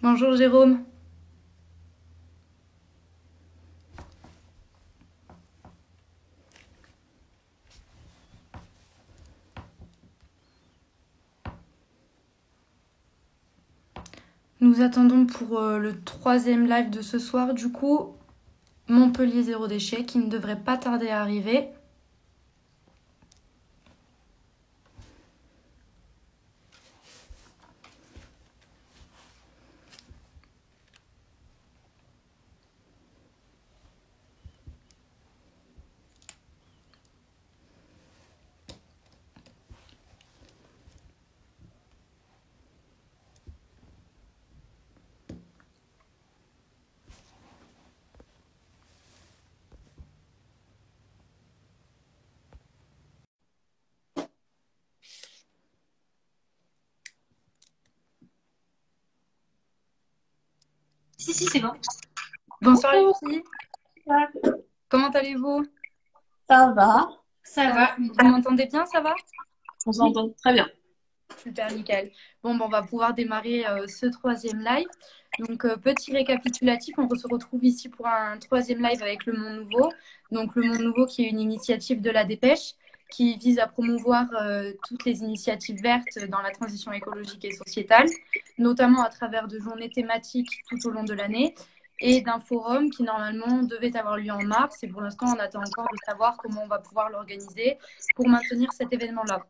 Bonjour Jérôme. Nous attendons pour le troisième live de ce soir, du coup, Montpellier zéro déchet qui ne devrait pas tarder à arriver. Si, c'est bon. Bonsoir les Bonjour. filles, comment allez-vous? Ça va? Ça Ça va. va? Vous m'entendez bien, ça va? On s'entend très bien. Super, nickel. Bon, on va pouvoir démarrer ce troisième live. Donc, petit récapitulatif, on se retrouve ici pour un troisième live avec Le Monde Nouveau. Donc, Le Monde Nouveau qui est une initiative de la Dépêche qui vise à promouvoir toutes les initiatives vertes dans la transition écologique et sociétale, notamment à travers de journées thématiques tout au long de l'année et d'un forum qui normalement devait avoir lieu en mars. Et pour l'instant, on attend encore de savoir comment on va pouvoir l'organiser pour maintenir cet événement-là.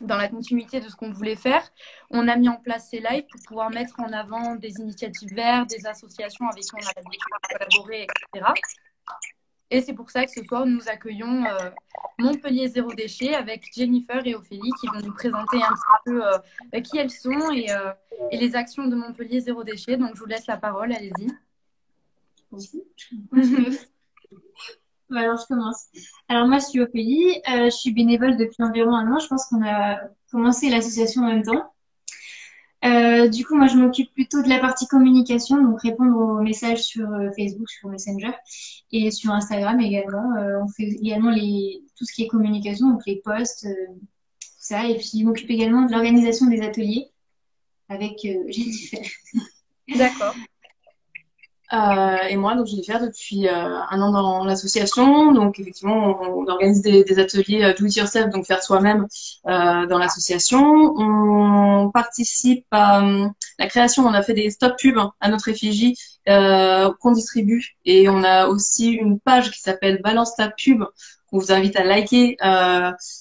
Dans la continuité de ce qu'on voulait faire, on a mis en place ces lives pour pouvoir mettre en avant des initiatives vertes, des associations avec qui on a l'habitude de collaborer, etc. Et c'est pour ça que ce soir, nous accueillons Montpellier Zéro Déchet avec Jennifer et Ophélie qui vont nous présenter un petit peu qui elles sont et les actions de Montpellier Zéro Déchet. Donc, je vous laisse la parole, allez-y. Alors, je commence. Alors, moi, je suis Ophélie. Je suis bénévole depuis environ un an. Je pense qu'on a commencé l'association en même temps. Du coup, moi, je m'occupe plutôt de la partie communication, donc répondre aux messages sur Facebook, sur Messenger et sur Instagram également. On fait également tout ce qui est communication, donc les posts, tout ça. Et puis, je m'occupe également de l'organisation des ateliers avec Jennifer. D'accord. Et moi, donc, je vais faire depuis un an dans l'association. Donc, effectivement, on organise des ateliers do it yourself, donc faire soi-même dans l'association. On participe à la création, on a fait des stop pubs à notre effigie qu'on distribue. Et on a aussi une page qui s'appelle Balance ta pub, qu'on vous invite à liker,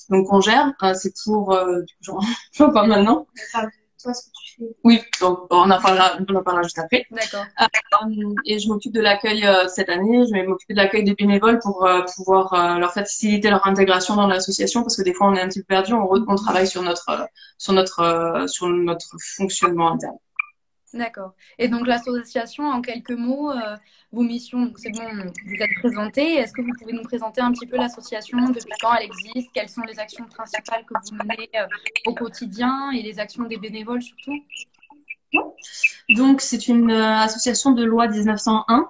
donc on gère. C'est pour, j'en parle maintenant. Toi, ce que tu fais. Oui, donc on en parlera juste après. D'accord. Et je m'occupe de l'accueil cette année. Je vais m'occuper de l'accueil des bénévoles pour pouvoir leur faciliter leur intégration dans l'association parce que des fois on est un petit peu perdu. On travaille sur notre fonctionnement interne. D'accord. Et donc l'association, en quelques mots, vos missions, donc c'est bon, vous êtes présenté. Est-ce que vous pouvez nous présenter un petit peu l'association, depuis quand elle existe, quelles sont les actions principales que vous menez au quotidien et les actions des bénévoles surtout? Donc, c'est une association de loi 1901.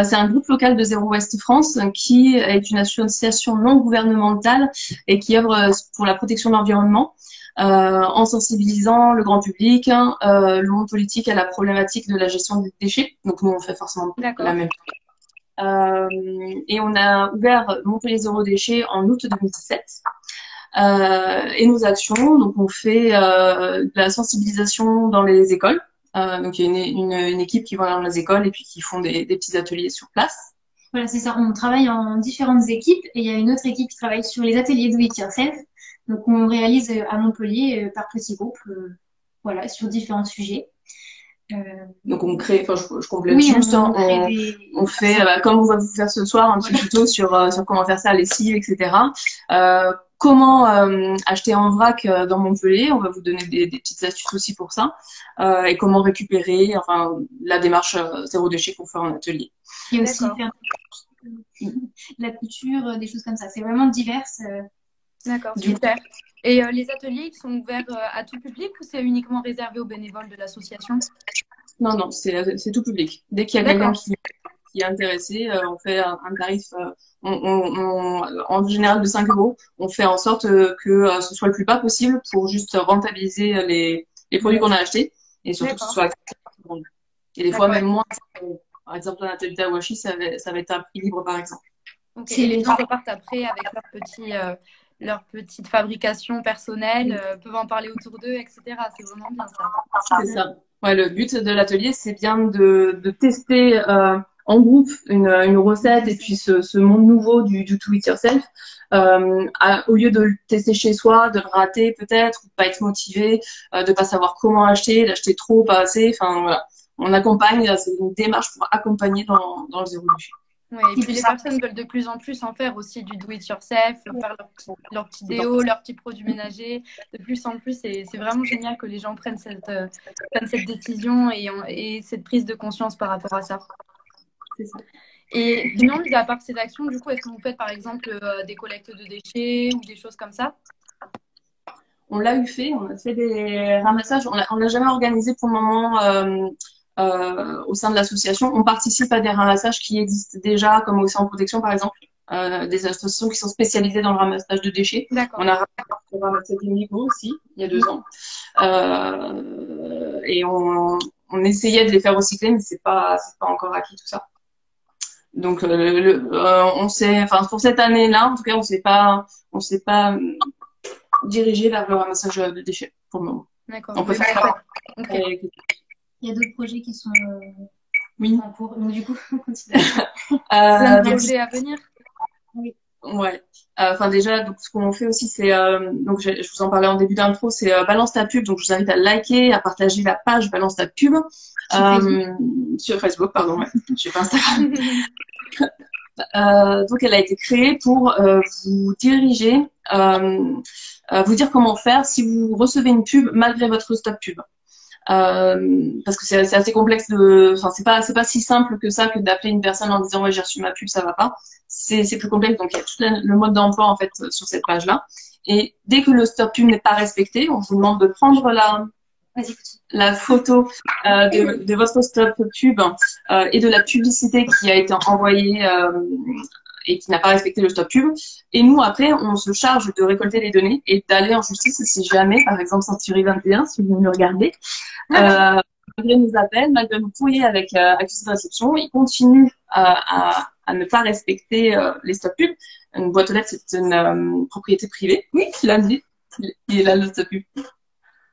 C'est un groupe local de Zéro Ouest France qui est une association non gouvernementale et qui œuvre pour la protection de l'environnement en sensibilisant le grand public, le monde politique à la problématique de la gestion des déchets. Donc, nous, on fait forcément la D'accord. même chose. Et on a ouvert Montpellier Zéro Déchet en août 2017. Et nos actions, donc on fait de la sensibilisation dans les écoles. Donc il y a une équipe qui va dans les écoles et puis qui font des petits ateliers sur place. Voilà, c'est ça. On travaille en différentes équipes et il y a une autre équipe qui travaille sur les ateliers do it yourself. Donc on réalise à Montpellier par petits groupes, voilà, sur différents sujets. Donc on crée, enfin je complète oui, juste, on fait, comme on va vous faire ce soir, un petit tuto sur comment faire ça à lessive, etc. Comment acheter en vrac dans Montpellier, on va vous donner des petites astuces aussi pour ça, et comment récupérer, enfin la démarche zéro déchet qu'on fait en atelier. Il y a aussi faire de la couture, des choses comme ça. C'est vraiment divers. D'accord, super. Et les ateliers, ils sont ouverts à tout public ou c'est uniquement réservé aux bénévoles de l'association? Non, c'est tout public. Dès qu'il y a quelqu'un qui est intéressé, on fait un tarif en général de 5 euros. On fait en sorte que ce soit le plus bas possible pour juste rentabiliser les produits qu'on a achetés et surtout que ce soit accessible à tout le monde. Et des fois même moins. Par exemple, un atelier Tawashi, ça va être un prix libre, par exemple. Okay. Et les gens repartent après avec leur petite fabrication personnelle, peuvent en parler autour d'eux, etc. C'est vraiment bien ça. C'est ça. Ouais, le but de l'atelier, c'est bien de tester en groupe une recette et puis ce monde nouveau du do it yourself. Au lieu de le tester chez soi, de le rater peut-être, de pas être motivé, de pas savoir comment acheter, d'acheter trop, pas assez. Enfin voilà, on accompagne. C'est une démarche pour accompagner dans le zéro déchet. Oui, et puis les personnes veulent de plus en plus en faire aussi du do-it-yourself, faire leurs petits déos, leurs petits produits ménagers. De plus en plus, c'est vraiment génial que les gens prennent cette décision et cette prise de conscience par rapport à ça. C'est ça. Et sinon, mis à part ces actions, du coup, est-ce que vous faites par exemple des collectes de déchets ou des choses comme ça? On l'a eu fait, on a fait des ramassages. On l'a jamais organisé pour le moment. Au sein de l'association, on participe à des ramassages qui existent déjà, comme Océan Protection par exemple, des associations qui sont spécialisées dans le ramassage de déchets. On a ramassé des Migo aussi, il y a 2 ans. Et on essayait de les faire recycler, mais c'est pas encore acquis tout ça. Donc on s'est, enfin pour cette année-là, en tout cas, on s'est pas dirigé vers le ramassage de déchets pour le moment. D'accord. On peut faire. Okay. Il y a d'autres projets qui sont en cours. Donc, du coup, on continue. Un projet à venir? Oui. Ouais. Enfin, déjà, donc, ce qu'on fait aussi, c'est, donc, je vous en parlais en début d'intro, c'est Balance ta pub. Donc, je vous invite à liker, à partager la page Balance ta pub. Sur Facebook, pardon, ouais. Je suis pas Instagram. Donc, elle a été créée pour vous diriger, vous dire comment faire si vous recevez une pub malgré votre stop pub. Parce que c'est assez complexe enfin c'est pas si simple que ça que d'appeler une personne en disant ouais j'ai reçu ma pub, ça va pas. C'est plus complexe, donc il y a tout le mode d'emploi en fait sur cette page là. Et dès que le stop pub n'est pas respecté, on vous demande de prendre la photo de votre stop pub et de la publicité qui a été envoyée et qui n'a pas respecté le stop pub. Et nous, après, on se charge de récolter les données et d'aller en justice si jamais, par exemple, Century 21, si vous me regardez, malgré nos appels, malgré nos courriers avec accusé de réception, ils continuent à ne pas respecter les stop pubs. Une boîte aux lettres, c'est une propriété privée. Oui, tu l'as dit. Il est là, le stop pub.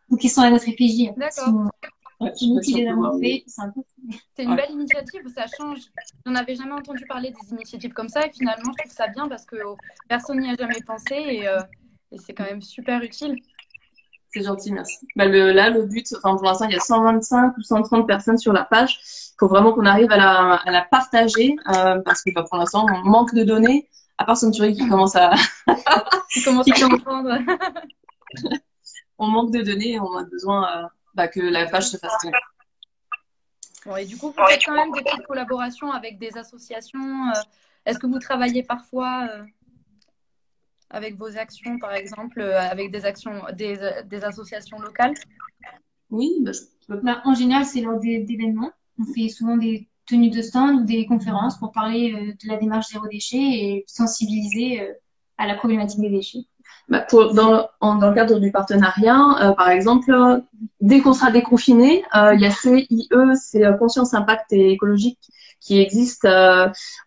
Donc, ils sont à notre effigie. D'accord. Ouais, c'est une belle initiative, ça change. Je n'en avais jamais entendu parler des initiatives comme ça et finalement je trouve ça bien parce que personne n'y a jamais pensé et c'est quand même super utile. C'est gentil, merci. Bah le but, enfin pour l'instant il y a 125 ou 130 personnes sur la page. Il faut vraiment qu'on arrive à la partager parce que pour l'instant on manque de données. À part Century qui commence à comprendre. On manque de données et on a besoin que la page se fasse connaître. Bon, et du coup, vous faites quand même des petites collaborations avec des associations. Est-ce que vous travaillez parfois avec vos actions, par exemple, avec des associations locales? Oui, en général, c'est lors d'événements. On fait souvent des tenues de stand ou des conférences pour parler de la démarche zéro déchet et sensibiliser à la problématique des déchets. Dans le cadre du partenariat, par exemple, dès qu'on sera déconfiné, il y a CIE, c'est Conscience, Impact et Écologique, qui existe.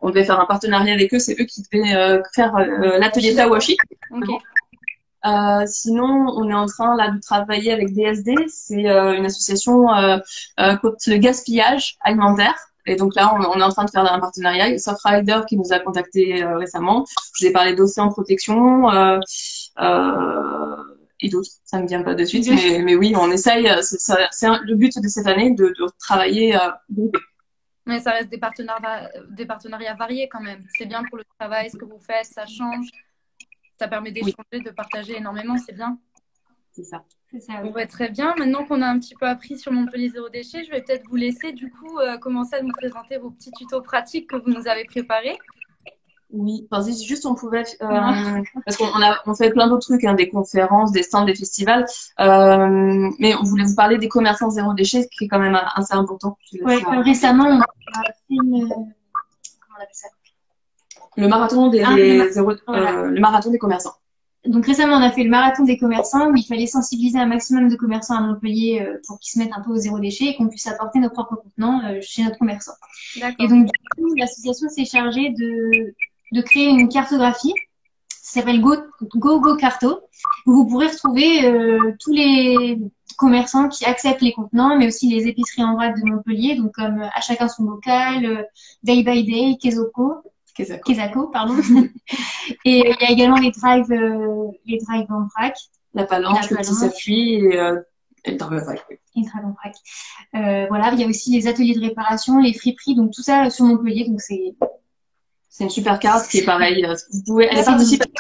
On devait faire un partenariat avec eux, c'est eux qui devaient faire l'atelier Tawashi. Okay. Sinon, on est en train là de travailler avec DSD, c'est une association contre le gaspillage alimentaire. Et donc là, on est en train de faire un partenariat. Il y a Softrider qui nous a contacté récemment. Je vous ai parlé d'Océan Protection et d'autres. Ça me vient pas de suite, mais oui, on essaye. C'est le but de cette année de travailler groupé. Mais ça reste des partenariats variés quand même. C'est bien pour le travail, ce que vous faites, ça change. Ça permet d'échanger, de partager énormément, c'est bien. C'est ça. On va très bien. Maintenant qu'on a un petit peu appris sur Montpellier Zéro Déchet, je vais peut-être vous laisser du coup commencer à nous présenter vos petits tutos pratiques que vous nous avez préparés. Oui, enfin, si juste on pouvait, parce qu'on fait plein d'autres trucs, hein, des conférences, des stands, des festivals, mais on voulait vous parler des commerçants zéro déchet, qui est quand même assez important. Oui, récemment, on a fait comment on appelle ça? Le marathon des le marathon des commerçants. Donc récemment, on a fait le marathon des commerçants où il fallait sensibiliser un maximum de commerçants à Montpellier pour qu'ils se mettent un peu au zéro déchet et qu'on puisse apporter nos propres contenants chez notre commerçant. Et donc, du coup, l'association s'est chargée de créer une cartographie. Ça s'appelle Go Carto, où vous pourrez retrouver tous les commerçants qui acceptent les contenants, mais aussi les épiceries en vrac de Montpellier, donc comme À Chacun Son Local, Day by Day, Kesako, pardon. Et il y a également les drives en vrac. La Palanche, le petit circuit et le drive en vrac. Et le drive en vrac. Voilà, il y a aussi les ateliers de réparation, les friperies, donc tout ça sur Montpellier, donc c'est une super carte qui est pareille. Vous pouvez, elle est participative.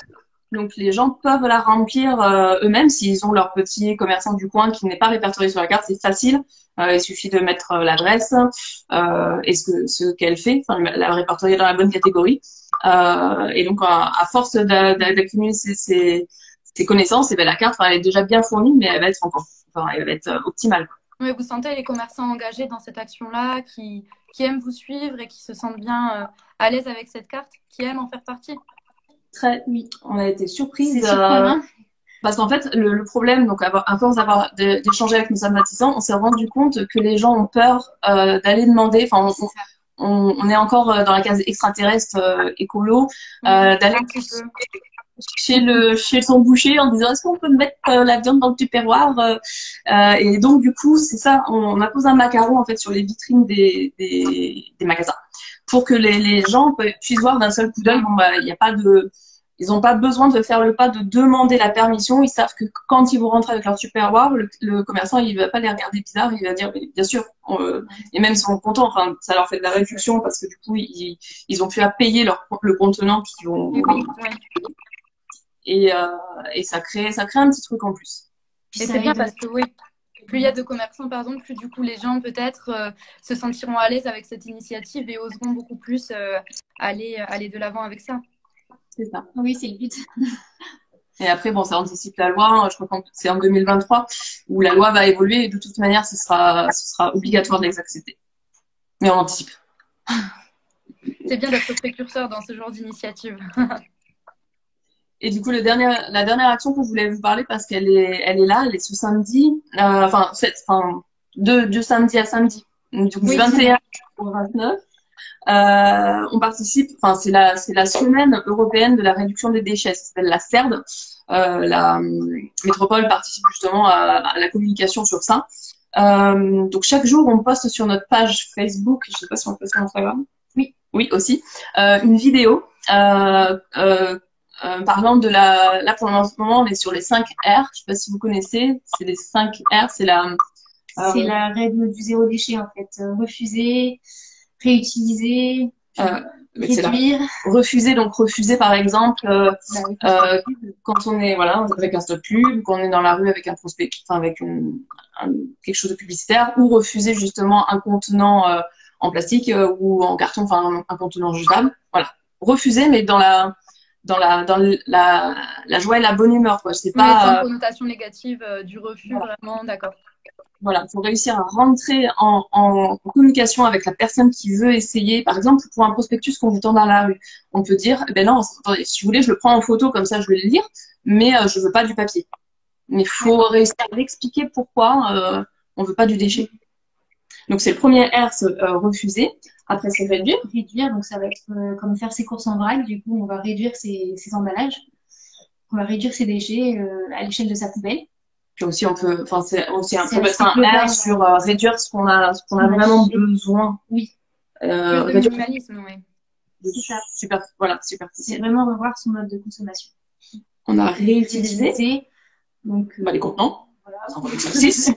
Donc, les gens peuvent la remplir eux-mêmes s'ils ont leur petit commerçant du coin qui n'est pas répertorié sur la carte. C'est facile. Il suffit de mettre l'adresse et ce qu'elle fait, enfin, la répertorier dans la bonne catégorie. Et donc, à force d'accumuler ces connaissances, et ben, la carte, elle est déjà bien fournie, mais elle va être elle va être optimale. Oui, vous sentez les commerçants engagés dans cette action-là, qui aiment vous suivre et qui se sentent bien à l'aise avec cette carte, qui aiment en faire partie? Oui, on a été surprise. C'est surprenant. Parce qu'en fait, le problème, donc à force d'échanger avec nos sympathisants, on s'est rendu compte que les gens ont peur d'aller demander. Enfin, on est encore dans la case extraterrestre écolo, d'aller chez son boucher en disant est-ce qu'on peut mettre la viande dans le tupperware et donc du coup c'est ça, on a posé un macaron en fait sur les vitrines des magasins pour que les gens puissent voir d'un seul coup d'œil. Bon, bah, il y a pas de ils n'ont pas besoin de faire le pas de demander la permission. Ils savent que quand ils vont rentrer avec leur tupperware, le commerçant, il va pas les regarder bizarre. Il va dire, mais bien sûr. Et même ils sont contents. Enfin, ça leur fait de la réduction parce que du coup, ils ont plus à payer le contenant qu'ils vont. Et ça crée un petit truc en plus. Et c'est bien parce que oui, plus il y a de commerçants, pardon, plus du coup les gens peut-être se sentiront à l'aise avec cette initiative et oseront beaucoup plus aller de l'avant avec ça. C'est ça. Oui, c'est le but. Et après, bon, ça anticipe la loi. Je crois que c'est en 2023 où la loi va évoluer et de toute manière, ce sera obligatoire de les accepter. Mais on anticipe. C'est bien d'être précurseur dans ce genre d'initiative. Et du coup, la dernière action que je voulais vous parler parce qu'elle est là, elle est ce samedi, de samedi à samedi, donc du 21 au 29. On participe, enfin c'est la semaine européenne de la réduction des déchets, ça s'appelle la CERD. La métropole participe justement à la communication sur ça. Donc chaque jour, on poste sur notre page Facebook, je sais pas si on le poste sur Instagram. Oui aussi, une vidéo parlant de là pour le moment on est sur les 5 R, je sais pas si vous connaissez, c'est les 5 R, c'est la règle du zéro déchet en fait, refuser, réutiliser, réduire. Refuser par exemple quand on est avec un stop pub, quand on est dans la rue avec un prospect, enfin avec quelque chose de publicitaire, ou refuser justement un contenant en plastique ou en carton, enfin un contenant jetable. Voilà, refuser mais dans la joie et la bonne humeur, quoi. C'est pas sans connotation négative du refus, voilà. Vraiment, d'accord. Voilà, faut réussir à rentrer en communication avec la personne qui veut essayer. Par exemple, pour un prospectus qu'on vous tend dans la rue, on peut dire, ben non, attendez, si vous voulez, je le prends en photo, comme ça je vais le lire, mais je veux pas du papier. Mais il faut réussir à expliquer pourquoi on veut pas du déchet. Donc c'est le premier R, refuser. Après, c'est réduire. Réduire, donc ça va être comme faire ses courses en vrac. Du coup, on va réduire ses emballages. On va réduire ses déchets à l'échelle de sa poubelle. Puis aussi, on peut mettre un R sur réduire ce qu'on a vraiment besoin. Oui. Le minimalisme, oui. C'est ça. Super. C'est vraiment revoir son mode de consommation. On a réutilisé. Donc, les contenants. Voilà, l'exercice.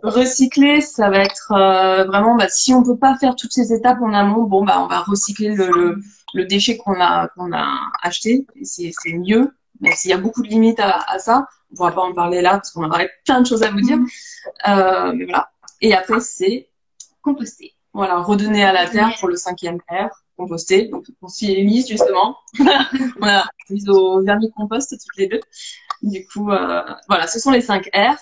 Recycler, ça va être vraiment, si on peut pas faire toutes ces étapes en amont, on va recycler le déchet qu'on a acheté. Et c'est mieux, même s'il y a beaucoup de limites à ça. On pourra pas en parler là parce qu'on aurait plein de choses à vous dire. Mais voilà. Et après, c'est composter. Voilà, redonner à la terre pour le 5e R. Composter. Donc, on s'y est mise, justement. On a mis au vermicompost toutes les deux. Du coup, voilà, ce sont les 5 R.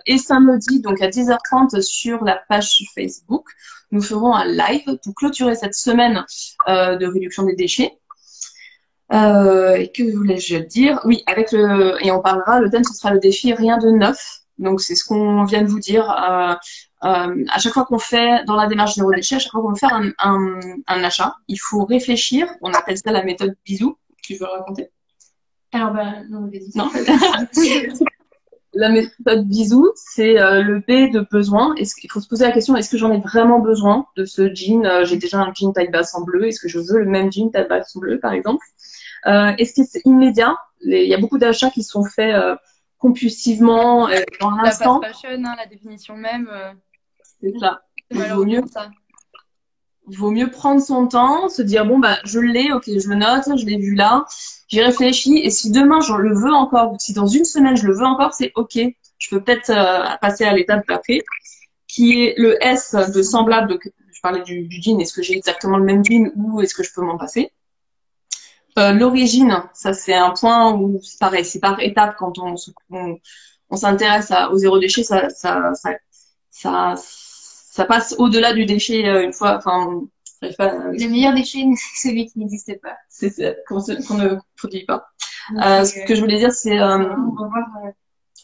Et samedi, donc à 10h30 sur la page Facebook, nous ferons un live pour clôturer cette semaine de réduction des déchets. Et que voulais-je dire? Oui, et on parlera, le thème, ce sera le défi rien de neuf. Donc, c'est ce qu'on vient de vous dire. À chaque fois qu'on fait, dans la démarche zéro déchet, à chaque fois qu'on veut faire un achat, il faut réfléchir. On appelle ça la méthode bisou. Tu veux le raconter? Alors, bah, non, vas-y. Non. La méthode bisou, c'est le B de besoin. Il faut se poser la question, est-ce que j'en ai vraiment besoin de ce jean? J'ai déjà un jean taille basse en bleu. Est-ce que je veux le même jean taille basse en bleu, par exemple? Est-ce que c'est immédiat? Il y a beaucoup d'achats qui sont faits compulsivement dans l'instant. La fast fashion, hein, la définition même. C'est ça. C'est malheureusement ça. Vaut mieux prendre son temps, se dire bon bah je l'ai, ok, je le note, je l'ai vu là, j'y réfléchis, et si demain je le veux encore, ou si dans une semaine je le veux encore, c'est ok. Je peux peut-être passer à l'étape d'après, qui est le S de semblable. Donc, je parlais du jean, est-ce que j'ai exactement le même jean ou est-ce que je peux m'en passer? L'origine, ça c'est un point où c'est pareil, c'est par étape quand on s'intéresse au zéro déchet, ça passe au-delà du déchet une fois. Enfin, le meilleur déchet, c'est celui qui n'existe pas. C'est qu'on ne produit pas. Ce que je voulais dire, c'est on va voir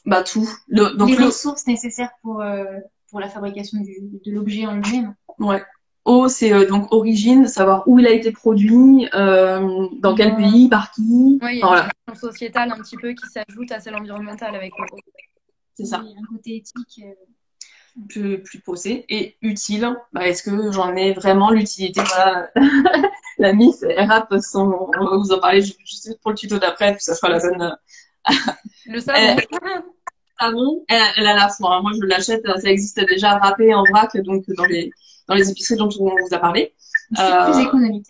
bah tout. Donc les ressources nécessaires pour la fabrication de l'objet en lui-même. Ouais. O, c'est donc origine, savoir où il a été produit, dans quel pays, par qui. Oui, il y a une question sociétale un petit peu qui s'ajoute à celle environnementale avec le O. C'est ça. Oui, un côté éthique. Plus posé. Et utile, bah, est-ce que j'en ai vraiment l'utilité? Voilà. La Miss, elle rappe on va vous en parler juste pour le tuto d'après, puis ça sera la bonne. Le savon. Savon, elle a la foi. Moi, je l'achète, ça existe déjà râpé en vrac, donc dans les épiceries dont on vous a parlé. C'est plus économique.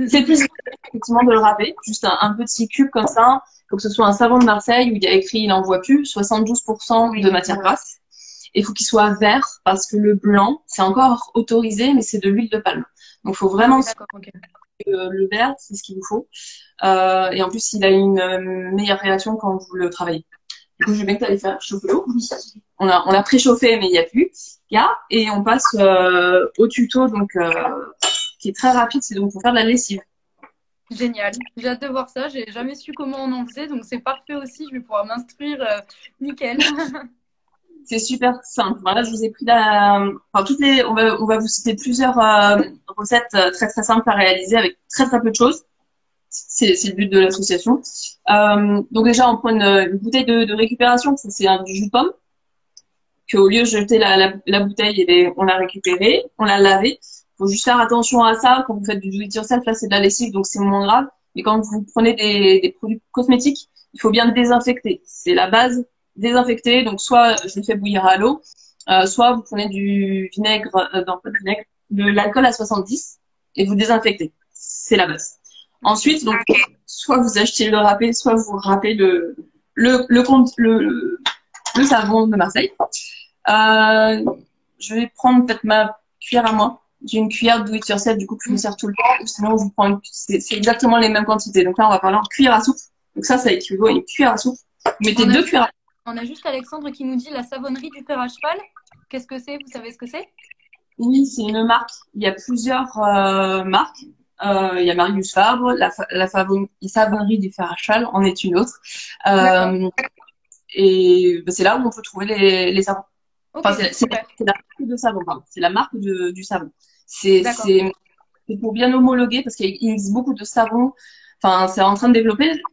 C'est plus économique, effectivement, de le râper. Juste un petit cube comme ça. Il faut que ce soit un savon de Marseille où il y a écrit, il n'en voit plus, 72% de matière grasse. Et il faut qu'il soit vert parce que le blanc, c'est encore autorisé, mais c'est de l'huile de palme. Donc, il faut vraiment le vert, c'est ce qu'il vous faut. Et en plus, il a une meilleure réaction quand vous le travaillez. Du coup, je vais bien que tu allais faire chauffer l'eau. On a préchauffé, mais il n'y a plus. Et on passe au tuto, donc qui est très rapide, c'est donc pour faire de la lessive. Génial. J'ai hâte de voir ça. J'ai jamais su comment on en faisait, donc c'est parfait aussi. Je vais pouvoir m'instruire. Nickel. C'est super simple. Voilà, je vous ai pris on va vous citer plusieurs recettes très très simples à réaliser avec très très peu de choses. C'est le but de l'association. Donc déjà, on prend une bouteille de récupération. Ça, c'est du jus de pomme. Qu'au lieu de jeter la bouteille, on l'a récupérée, on l'a lavée. Faut juste faire attention à ça. Quand vous faites du do it yourself, là, c'est de la lessive, donc c'est moins grave. Mais quand vous prenez des produits cosmétiques, il faut bien désinfecter. C'est la base. Désinfecter, donc soit je le fais bouillir à l'eau, soit vous prenez du vinaigre, non pas de vinaigre, de l'alcool à 70 et vous désinfectez. C'est la base. Ensuite, donc, soit vous achetez le râpé, soit vous râpez le savon de Marseille. Je vais prendre peut-être ma cuillère à moi. J'ai une cuillère do it yourself, du coup, que je me sers tout le temps. Sinon, je vous prends c'est exactement les mêmes quantités. Donc là, on va parler en cuillère à soupe. Donc ça équivaut à une cuillère à soupe. Vous mettez 2 cuillères à soupe. On a juste Alexandre qui nous dit la savonnerie du fer à cheval. Qu'est-ce que c'est? Vous savez ce que c'est? Oui, c'est une marque. Il y a plusieurs marques. Il y a Marius Fabre, la savonnerie du fer à cheval en est une autre. Et c'est là où on peut trouver les savons. Okay, enfin, c'est la marque de savon, pardon. C'est la marque du savon. C'est pour bien homologuer parce qu'il existe beaucoup de savons. Enfin, c'est en train de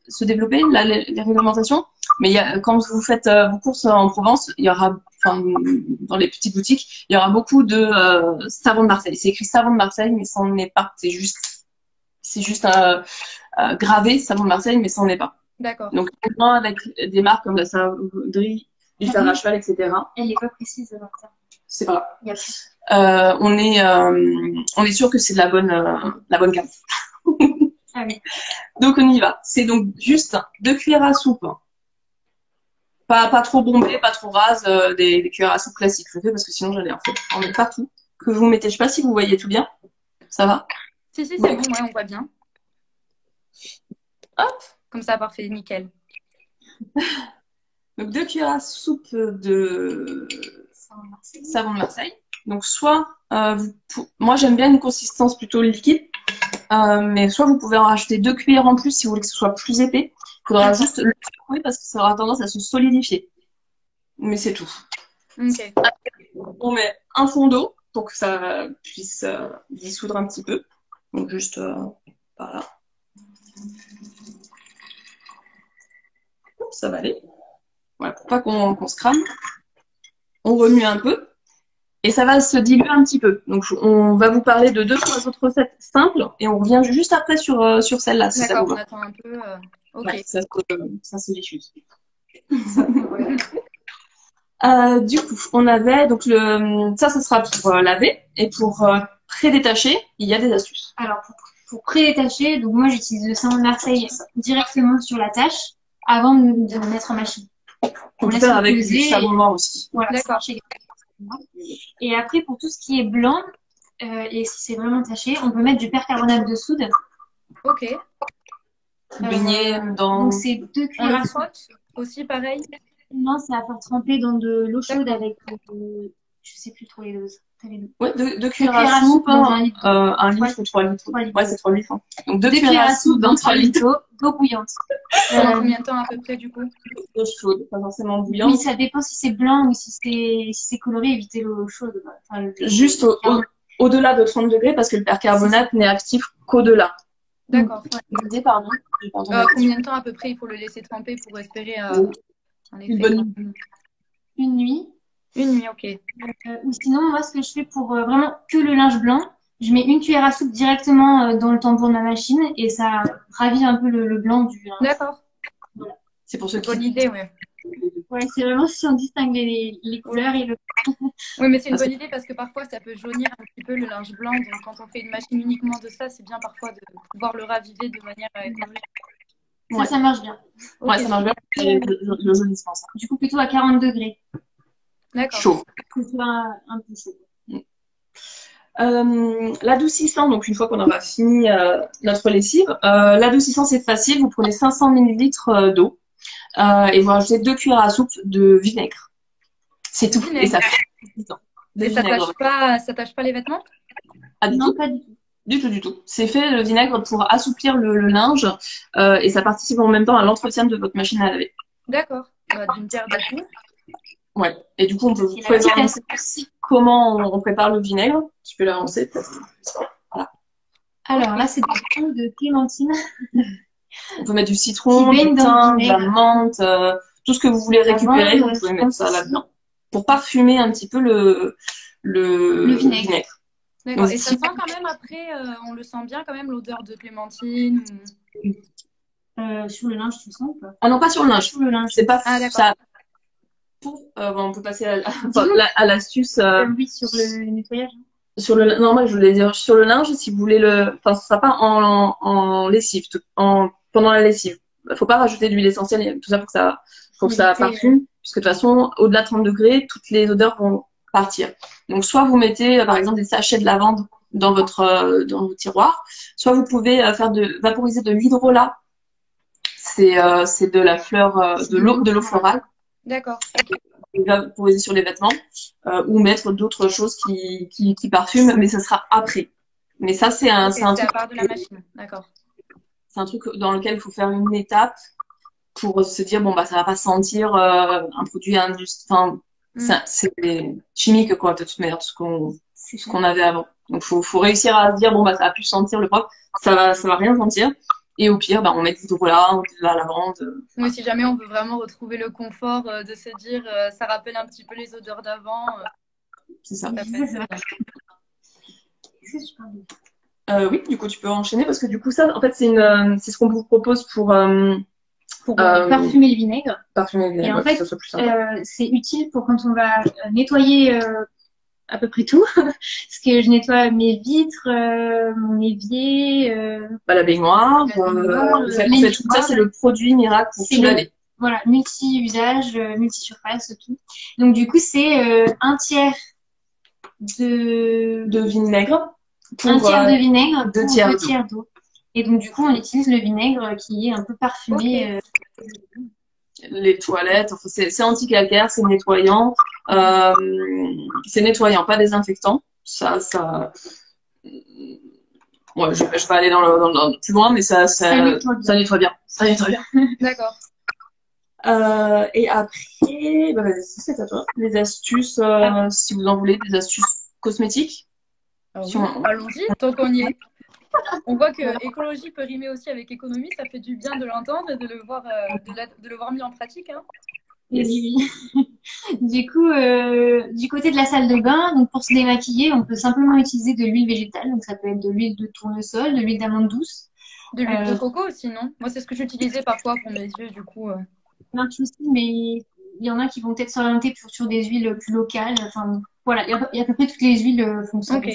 se développer les réglementations. Mais quand vous faites vos courses en Provence, il y aura, dans les petites boutiques, il y aura beaucoup de savon de Marseille. C'est écrit savon de Marseille, mais ça n'en est pas. C'est juste gravé savon de Marseille, mais ça n'en est pas. D'accord. Donc, avec des marques comme la savonnerie du fer à cheval, etc. Elle n'est pas précise. C'est pas grave. On est sûr que c'est de la bonne gamme. Ah oui. Donc on y va. C'est donc juste 2 cuillères à soupe. Pas trop bombé, pas trop rase, des cuillères à soupe classiques. Je fais parce que sinon j'allais en mettre partout. Que vous mettez, je sais pas si vous voyez tout bien. Ça va? Si, c'est bon, ouais, on voit bien. Hop. Comme ça, parfait, nickel. Donc 2 cuillères à soupe de savon de Marseille. Donc soit, moi j'aime bien une consistance plutôt liquide. mais soit vous pouvez en rajouter 2 cuillères en plus si vous voulez que ce soit plus épais. Il faudra juste le secouer parce que ça aura tendance à se solidifier. Mais c'est tout. Ok. On met un fond d'eau pour que ça puisse dissoudre un petit peu. Donc juste par là. Ça va aller. Voilà, pour pas qu'on se crame. On remue un peu. Et ça va se diluer un petit peu. Donc, on va vous parler de 2-3 autres recettes simples et on revient juste après sur celle-là. Si D'accord, on attend un peu. Ok. Ouais, ça se diffuse. Du coup, on avait donc ça sera pour laver et pour pré-détacher, il y a des astuces. Alors, pour pré-détacher, donc moi j'utilise le savon de Marseille directement sur la tâche avant de le mettre en machine. On peut faire avec du savon noir aussi. Voilà, d'accord. Et après, pour tout ce qui est blanc, et si c'est vraiment taché, on peut mettre du percarbonate de soude. Ok. Baigner dans... Donc c'est 2 cuillères à soude. Aussi pareil? Non, c'est à faire tremper dans de l'eau chaude avec... je sais plus trop les doses. Ouais, 2 cuillères à soupe, 1 litre ou 3 litres. Ouais, c'est 3 litres. Donc 2 cuillères à soupe dans 3 litres d'eau bouillante. Combien de temps à peu près du coup? D'eau chaude, pas forcément bouillante. Oui, ça dépend si c'est blanc ou si c'est coloré, évitez l'eau chaude. Enfin, juste au-delà de 30 degrés parce que le percarbonate n'est actif qu'au-delà. D'accord. Vous disiez, pardon. Combien de temps à peu près il faut le laisser tremper pour espérer un effet? Une nuit. Une nuit, ok. Ou sinon, moi, ce que je fais pour vraiment que le linge blanc, je mets 1 cuillère à soupe directement dans le tambour de ma machine et ça ravive un peu le blanc du linge. D'accord. Voilà. C'est pour ceux qui... Bonne idée, ouais. Ouais, c'est vraiment si on distingue les couleurs et le... Oui, mais c'est une bonne idée parce que parfois, ça peut jaunir un petit peu le linge blanc. Donc, quand on fait une machine uniquement de ça, c'est bien parfois de pouvoir le raviver de manière écologique. Ouais. Ça marche bien. Okay. Ouais, ça marche bien. Le jaunissement, ça. Du coup, plutôt à 40 degrés. D'accord. Chaud. Que ce soit un peu chaud. L'adoucissant, donc une fois qu'on aura fini notre lessive, l'adoucissant c'est facile, vous prenez 500 ml d'eau et vous rajoutez 2 cuillères à soupe de vinaigre. C'est tout. Vinaigre. Et ça fait et ça tâche pas les vêtements? Non, pas du tout. Du tout. C'est fait le vinaigre pour assouplir le linge et ça participe en même temps à l'entretien de votre machine à laver. D'accord. D'une pierre deux coups. Ouais. Et du coup, on peut vous présenter aussi comment on prépare le vinaigre. Tu peux l'avancer. Voilà. Alors là, c'est des feuilles de clémentine. On peut mettre du citron, du thym, de la menthe, tout ce que vous voulez récupérer, vous pouvez mettre ça là-dedans. Pour parfumer un petit peu le vinaigre. D'accord. Et ça sent quand même après, on le sent bien quand même l'odeur de clémentine sur le linge, tu sens ou pas? Ah non, pas sur le linge. Sur le linge. C'est pas ça. On peut passer à l'astuce. Oui, sur le nettoyage. Non, moi je voulais dire sur le linge, si vous voulez enfin, ce sera pas en lessive, pendant la lessive. Faut pas rajouter d'huile essentielle et tout ça pour que ça parfume, puisque de toute façon, au-delà de 30 degrés, toutes les odeurs vont partir. Donc, soit vous mettez, par exemple, des sachets de lavande dans vos tiroirs, soit vous pouvez vaporiser de l'hydrolat. C'est de la fleur, de l'eau florale. D'accord. Vaporiser sur les vêtements ou mettre d'autres choses qui parfument, mais ça sera après. Mais ça, c'est un truc. C'est à part de la machine, d'accord. C'est un truc dans lequel il faut faire une étape pour se dire bon bah ça va pas sentir un produit industriel. Enfin, c'est chimique quoi de toute manière ce qu'on avait avant. Donc faut réussir à se dire bon bah ça va plus sentir le propre, ça va rien sentir. Et au pire, bah, on met du hydrolat, on met de la lavande. Oui, si jamais on veut vraiment retrouver le confort de se dire ça rappelle un petit peu les odeurs d'avant. C'est ça. Oui, du coup, tu peux enchaîner parce que du coup, ça, en fait, c'est ce qu'on vous propose pour parfumer le vinaigre. Parfumer le vinaigre, et en fait, c'est utile pour quand on va nettoyer à peu près tout. Parce que je nettoie mes vitres, mon évier. La baignoire. Tout ça, c'est le produit miracle pour tout laver. Voilà, multi-usage, multi-surface, tout. Donc, du coup, c'est 1/3 de vinaigre. Pour 1/3 de vinaigre pour 2 tiers d'eau. Et donc, du coup, on utilise le vinaigre qui est un peu parfumé. Les toilettes, enfin, c'est anti-calcaire, c'est nettoyant. C'est nettoyant, pas désinfectant. Ça Ouais, je vais pas aller dans le plus loin, mais ça nettoie bien. Ça nettoie bien. D'accord. Et après, bah, vas-y, c'est à toi. Les astuces, si vous en voulez, des astuces cosmétiques. Oui, allons-y, tant qu'on y est. On voit que écologie peut rimer aussi avec économie, ça fait du bien de l'entendre et de le voir, de le voir mis en pratique. Hein. Oui. Du coup, du côté de la salle de bain, donc pour se démaquiller, on peut simplement utiliser de l'huile végétale. Donc ça peut être de l'huile de tournesol, de l'huile d'amande douce. De l'huile de coco aussi, non? Moi, c'est ce que j'utilisais parfois pour mes yeux, du coup. Plein de choses, mais il y en a qui vont peut-être s'orienter sur des huiles plus locales. Enfin, voilà, il y a à peu près toutes les huiles fonctionnent. Ok.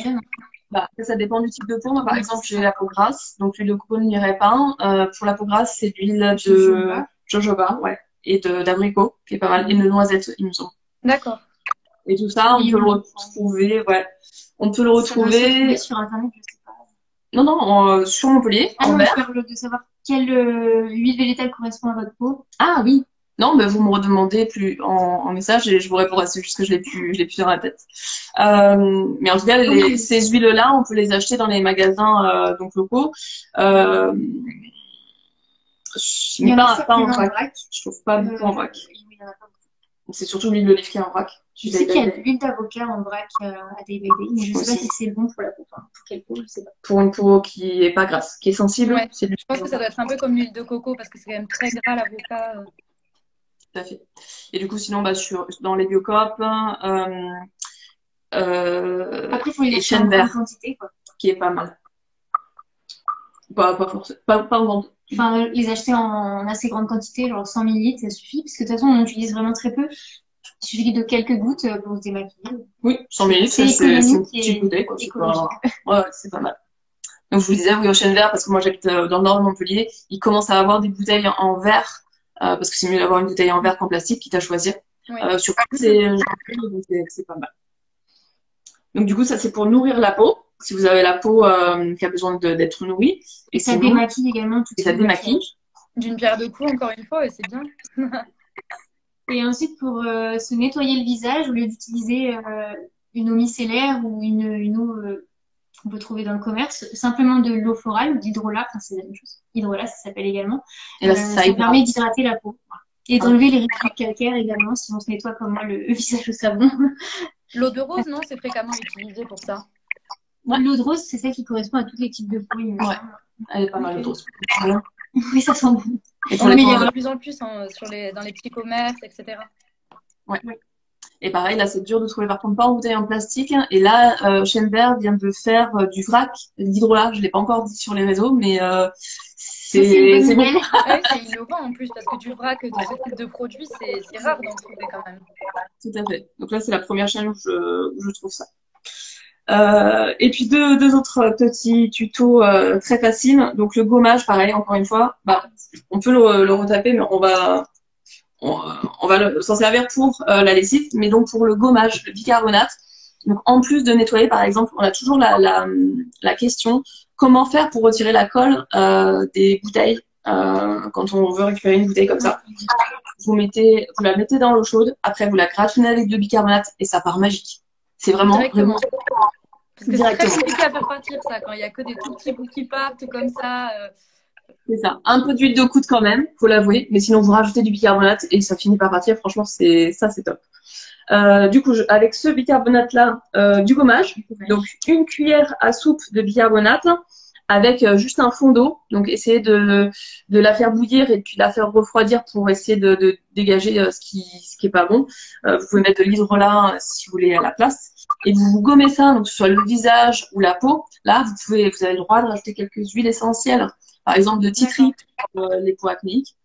Bah, ça dépend du type de peau. Moi, par exemple, j'ai la peau grasse, donc l'huile de coco n'irait pas. Pour la peau grasse, c'est l'huile de jojoba, ouais, et d'abricot, qui est pas mal, et de noisette, il me semble. D'accord. Et tout ça, on peut le retrouver, ouais. On peut le retrouver sur Internet, je sais pas. Non, sur Montpellier, en vert. Je parle de savoir quelle huile végétale correspond à votre peau. Ah oui. Non, mais vous me redemandez plus en message et je vous répondrai. C'est juste que je l'ai plus dans la tête. Mais en tout cas, ces huiles-là, on peut les acheter dans les magasins donc locaux. Mais pas en vrac. Je trouve pas beaucoup en vrac. C'est surtout l'huile d'olive qui est en vrac. Je sais qu'il y a de l'huile d'avocat en vrac à des bébés, mais je sais pas si c'est bon pour la peau. Enfin, pour quelle peau, je sais pas. Pour une peau qui est pas grasse, qui est sensible, ouais. Je pense que ça doit être un peu comme l'huile de coco parce que c'est quand même très gras l'avocat. Tout à fait. Et du coup, sinon, bah, dans les Biocoop, après, il faut les acheter en grande quantité, quoi. Qui est pas mal. Pas forcément. Pas en vente. Enfin, les acheter en assez grande quantité, genre 100 ml, ça suffit, parce que de toute façon, on utilise vraiment très peu. Il suffit de quelques gouttes pour se démaquiller. Oui, 100 ml, c'est une petite bouteille, quoi. Ouais, c'est pas mal. Donc, je vous disais, oui, au chêne vert, parce que moi, j'habite dans le nord de Montpellier, ils commencent à avoir des bouteilles en verre, parce que c'est mieux d'avoir une bouteille en verre qu'en plastique, quitte à choisir. Oui. Surtout, c'est pas mal. Donc, du coup, ça, c'est pour nourrir la peau. Si vous avez la peau qui a besoin d'être nourrie. Et ça démaquille également. Et ça démaquille. D'une pierre deux coups, encore une fois, et c'est bien. Et ensuite, pour se nettoyer le visage, au lieu d'utiliser une eau micellaire ou une eau qu'on peut trouver dans le commerce, simplement de l'eau florale ou d'hydrolat, enfin, c'est la même chose. Hydrolat, ça s'appelle également. Et là, ça permet d'hydrater la peau. Et d'enlever les résidus calcaires également, si on se nettoie comme moi le visage au savon. L'eau de rose, non, c'est fréquemment utilisé pour ça. Ouais. L'eau de rose, c'est celle qui correspond à tous les types de peau. Ouais, elle est pas mal, l'eau de rose. Oui, ça sent bon. Et on le met de plus en plus dans les petits commerces, etc. Ouais. Et pareil, là, c'est dur de trouver par contre pas en bouteille en plastique. Et là, Chêne Vert vient de faire du vrac, d'hydrolat. Je l'ai pas encore dit sur les réseaux, mais c'est bon. Ouais, c'est innovant en plus, parce que du vrac de ce type de produit, c'est rare d'en trouver quand même. Tout à fait. Donc là, c'est la première chaîne où je trouve ça. Et puis deux autres petits tutos très faciles. Donc le gommage, pareil, encore une fois, bah, on peut le retaper, mais on va s'en servir pour la lessive, mais donc pour le gommage, le bicarbonate. Donc en plus de nettoyer, par exemple, on a toujours la question comment faire pour retirer la colle des bouteilles quand on veut récupérer une bouteille comme ça. Vous la mettez dans l'eau chaude, après vous la gratinez avec du bicarbonate et ça part magique. C'est vraiment. Parce que c'est très compliqué à faire partir ça, quand il n'y a que des tout petits bouts qui partent comme ça. C'est ça. Un peu d'huile de coude quand même, faut l'avouer. Mais sinon, vous rajoutez du bicarbonate et ça finit par partir. Franchement, c'est top. Du coup, avec ce bicarbonate-là, du gommage. Donc, une cuillère à soupe de bicarbonate avec juste un fond d'eau. Donc, essayez de la faire bouillir et puis de la faire refroidir pour essayer de dégager ce qui est pas bon. Vous pouvez mettre de l'hydrolat si vous voulez à la place. Et vous gommez ça, donc que ce soit le visage ou la peau. Là, vous avez le droit de rajouter quelques huiles essentielles. Par exemple, de tea tree pour les peaux acnéiques.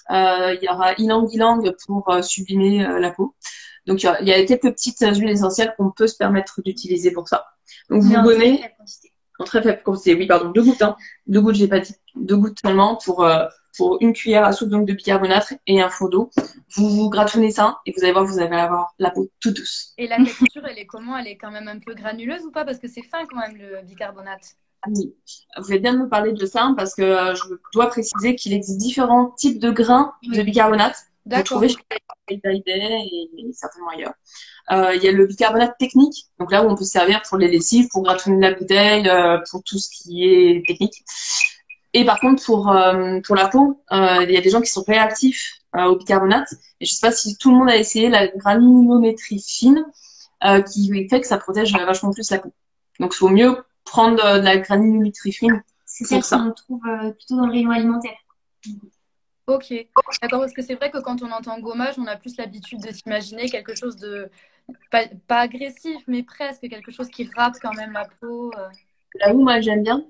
Il y aura ylang-ylang pour sublimer la peau. Donc, il y a quelques petites huiles essentielles qu'on peut se permettre d'utiliser pour ça. Donc, vous gommez en très faible quantité. Oui, pardon, 2 gouttes. 2 gouttes, j'ai pas dit. 2 gouttes seulement pour une cuillère à soupe donc de bicarbonate et un fond d'eau. Vous gratouillez ça et vous allez voir, vous allez avoir la peau toute douce. Et la texture, elle est comment? Elle est quand même un peu granuleuse ou pas? Parce que c'est fin quand même le bicarbonate. Oui, vous faites bien de me parler de ça parce que je dois préciser qu'il existe différents types de grains de bicarbonate. D'accord. Retrouvé chez Day et certainement ailleurs. Il y a le bicarbonate technique, donc là où on peut se servir pour les lessives, pour gratouiller la bouteille, pour tout ce qui est technique. Et par contre, pour la peau, il y a des gens qui sont réactifs au bicarbonate. Et je sais pas si tout le monde a essayé la granulométrie fine, qui fait que ça protège vachement plus la peau. Donc, il vaut mieux prendre de la granulométrie fine. C'est celle qu'on trouve plutôt dans le rayon alimentaire. Ok, d'accord, parce que c'est vrai que quand on entend gommage, on a plus l'habitude de s'imaginer quelque chose de pas agressif, mais presque quelque chose qui râpe quand même la peau. Là où moi j'aime bien.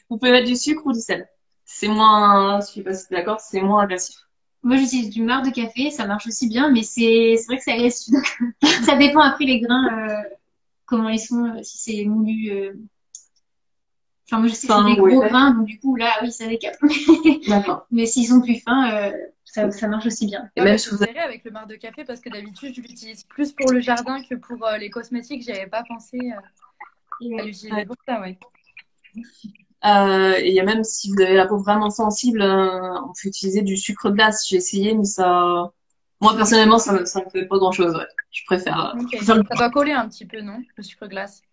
Vous pouvez mettre du sucre ou du sel. C'est moins, je sais pas si t'es d'accord, c'est moins agressif. Moi, j'utilise du marc de café, ça marche aussi bien, mais c'est vrai que c'est agressif. Donc, ça dépend après les grains, comment ils sont, si c'est moulu. Enfin, moi, je sais que c'est des gros grains, donc du coup, là, oui, ça décape. D'accord. Mais s'ils sont plus fins, ça marche aussi bien. Et même si vous avez avec le marc de café, parce que d'habitude, je l'utilise plus pour le jardin que pour les cosmétiques. J'avais pas pensé à l'utiliser pour ça, ouais. Et il y a même, si vous avez la peau vraiment sensible, on peut utiliser du sucre glace. J'ai essayé, mais ça... Moi, personnellement, ça me fait pas grand-chose, ouais. Je préfère... Okay. Ça doit coller un petit peu, non? Le sucre glace.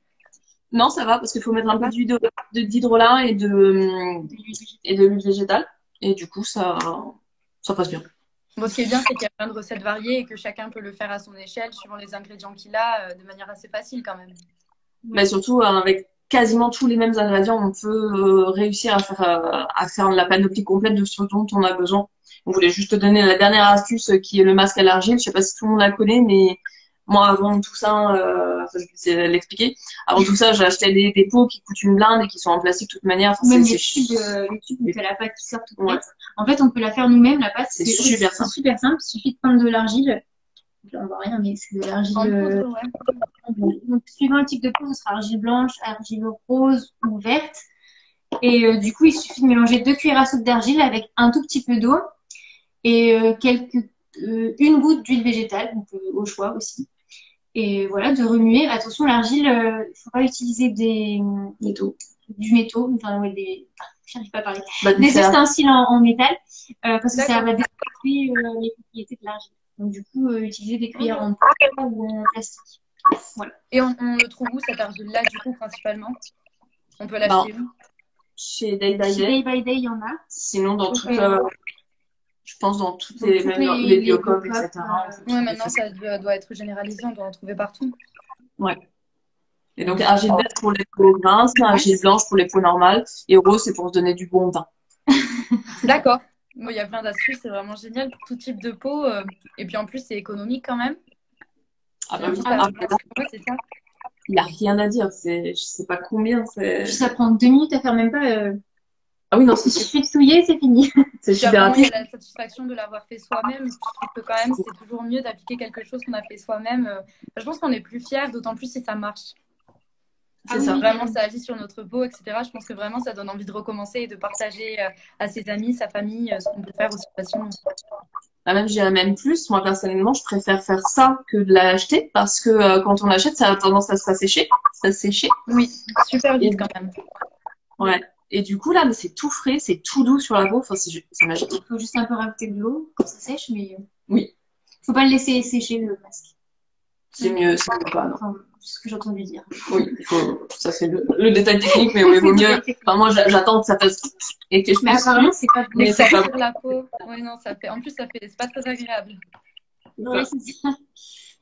Non, ça va, parce qu'il faut mettre un peu d'hydrolat et de l'huile végétale. Et du coup, ça passe bien. Bon, ce qui est bien, c'est qu'il y a plein de recettes variées et que chacun peut le faire à son échelle, suivant les ingrédients qu'il a, de manière assez facile quand même. Mais surtout, avec quasiment tous les mêmes ingrédients, on peut réussir à faire la panoplie complète de ce dont on a besoin. On voulait juste te donner la dernière astuce qui est le masque à l'argile. Je sais pas si tout le monde la connaît, mais moi, avant tout ça, je vais l'expliquer. Avant tout ça, j'ai acheté des pots qui coûtent une blinde et qui sont en plastique de toute manière. Enfin, même les tubes où t'as la pâte qui sort toute faite. En fait, on peut la faire nous-mêmes, la pâte. C'est super simple. C'est super simple. Il suffit de prendre de l'argile. On voit rien, mais c'est de l'argile. Donc, suivant le type de peau, ce sera argile blanche, argile rose ou verte. Et du coup, il suffit de mélanger 2 cuillères à soupe d'argile avec un tout petit peu d'eau et une goutte d'huile végétale, donc au choix aussi. Et voilà, de remuer. Attention, l'argile, il ne faut pas utiliser du métaux, enfin, j'arrive pas à parler. Des ustensiles en métal, parce que ça va détruire les propriétés de l'argile. Donc, du coup, utiliser des cuillères en bois ou en plastique. Voilà. Et on le trouve où, cette argile-là, du coup, principalement? On peut l'acheter où? Chez Day by Day. Chez Day by Day, il y en a. Sinon, dans toute... je pense dans toutes les Biocop, etc. Oui, maintenant, ça doit être généralisé. On doit en trouver partout. Ouais. Et donc, argile verte pour les peaux grasses, argile blanche pour les peaux normales, et rose, c'est pour se donner du bon teint. D'accord. Bon, il y a plein d'astuces, c'est vraiment génial pour tout type de peau. Et puis en plus, c'est économique quand même. Ah bah oui, c'est ça. Il n'y a rien à dire. Je sais pas combien. Ça prend 2 minutes à faire, même pas. Ah oui, non, il suffit de souiller, c'est fini. C'est super rapide. Il y a la satisfaction de l'avoir fait soi-même. Je trouve que quand même, c'est toujours mieux d'appliquer quelque chose qu'on a fait soi-même. Je pense qu'on est plus fiers, d'autant plus si ça marche. C'est ça. Vraiment, ça agit sur notre peau, etc. Je pense que vraiment, ça donne envie de recommencer et de partager à ses amis, sa famille, ce qu'on peut faire aussi facilement. Même, je dirais même plus. Moi, personnellement, je préfère faire ça que de l'acheter parce que quand on l'achète, ça a tendance à s'assécher. Oui, super vite quand même. Ouais. Et du coup, là, c'est tout frais, c'est tout doux sur la peau. Enfin, c'est magique. Il faut juste un peu rajouter de l'eau quand ça sèche, mais. Oui. Faut pas le laisser sécher le masque. C'est mieux pas, non. Enfin, c'est ce que j'ai entendu dire. Oui, ça c'est le détail technique, mais oui, il vaut mieux. Enfin, moi, j'attends que ça fasse et que je Mais apparemment, c'est pas mais ça fait sur la peau. Oui, non, ça fait. En plus, c'est pas très agréable. Oui, c'est ça.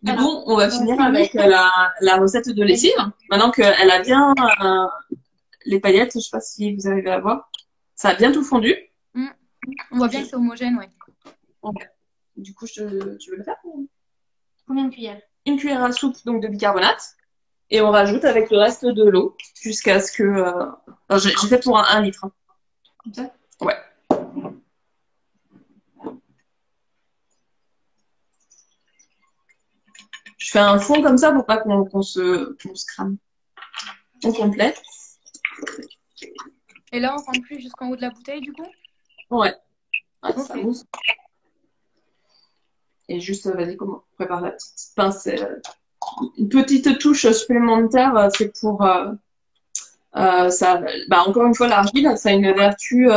Du coup, on va finir avec la recette de lessive. Maintenant qu'elle a bien les paillettes, je sais pas si vous arrivez à voir. Ça a bien tout fondu. On voit bien que c'est homogène, oui. Okay. Du coup, tu veux le faire? Combien de cuillères? Une cuillère à soupe donc de bicarbonate et on rajoute avec le reste de l'eau jusqu'à ce que j'ai fait pour 1 litre. Comme ça? Ouais. Je fais un fond comme ça pour pas qu'on se crame. On complète. Et là, on remplit jusqu'en haut de la bouteille du coup? Ouais. Okay. Ça mousse. Et juste, vas-y, comment on prépare la petite pincée. Une petite touche supplémentaire, c'est pour ça. Encore une fois, l'argile, ça a une vertu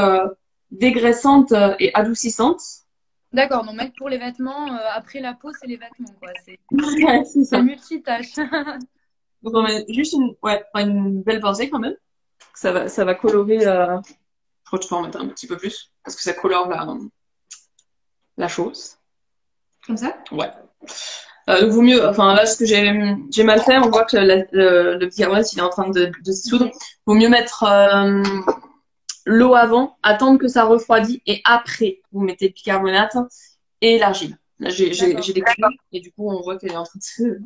dégraissante et adoucissante. D'accord, donc mettre pour les vêtements, après la peau, c'est les vêtements, quoi. C'est C'est ça. multitâche. Donc on met juste une belle pensée quand même. Ça va colorer. Je crois que tu peux en mettre un petit peu plus parce que ça colore la chose. Comme ça? Ouais. Donc vaut mieux. Enfin là, ce que j'ai mal fait, on voit que le bicarbonate il est en train de se dissoudre. Vaut mieux mettre l'eau avant, attendre que ça refroidit et après vous mettez le bicarbonate et l'argile. Là j'ai des crayons et du coup on voit qu'elle est en train de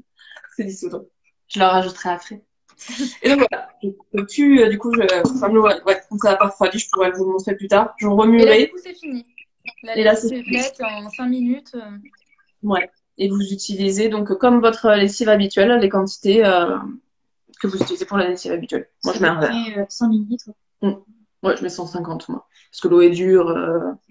se dissoudre. Je la rajouterai après. Et donc voilà, du coup, quand ça n'a pas refroidi, je pourrais vous le montrer plus tard. Je remuerai. Et là, du coup, c'est fini. Et là, c'est fait en 5 minutes. Ouais. Et vous utilisez donc comme votre lessive habituelle, les quantités que vous utilisez pour la lessive habituelle. Moi, je mets un verre. 100 millilitres. Ouais, je mets 150 moi. Parce que l'eau est dure.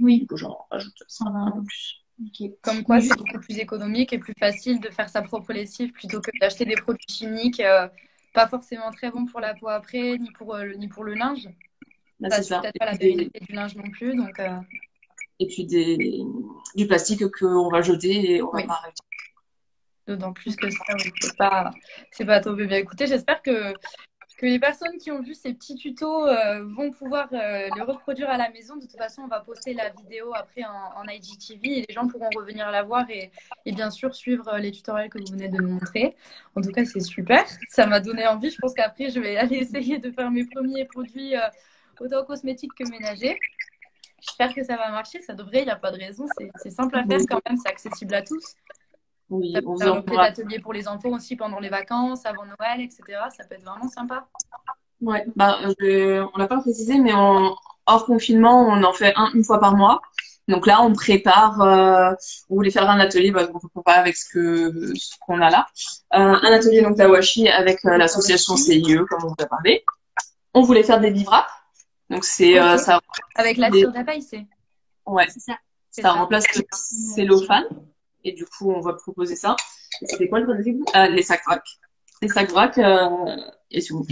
Oui. Du coup, j'en rajoute 120. Un peu plus. Okay. Comme quoi, c'est beaucoup plus économique et plus facile de faire sa propre lessive plutôt que d'acheter des produits chimiques pas forcément très bons pour la peau après, ni pour le linge. Là, Ça ne peut-être pas la pérennité du linge non plus. Donc, Et puis du plastique qu'on va jeter et on va pas arrêter. D'autant plus que ça, c'est pas top. Bien, écoutez, j'espère que les personnes qui ont vu ces petits tutos vont pouvoir le reproduire à la maison. De toute façon, on va poster la vidéo après en IGTV et les gens pourront revenir la voir et bien sûr suivre les tutoriels que vous venez de nous montrer. En tout cas, c'est super. Ça m'a donné envie. Je pense qu'après, je vais aller essayer de faire mes premiers produits autant cosmétiques que ménagers. J'espère que ça va marcher. Ça devrait, il n'y a pas de raison. C'est simple à faire quand même. C'est accessible à tous. Oui, Ça peut faire l'objet d'ateliers pour les enfants aussi pendant les vacances, avant Noël, etc. Ça peut être vraiment sympa. Ouais, on l'a pas précisé, mais hors confinement, on en fait une fois par mois. Donc là, on prépare. On voulait faire un atelier, on peut comparer avec ce qu'on a là. Un atelier donc Tawashi avec l'association CIE, comme on vous a parlé. On voulait faire des livrables. Donc c'est ça. Avec la cire d'apaïsé. Ouais, c'est ça. Ça remplace le cellophane. Et du coup, on va proposer ça. C'était quoi le troisième? Les sacs vrac. Les sacs vrac et sur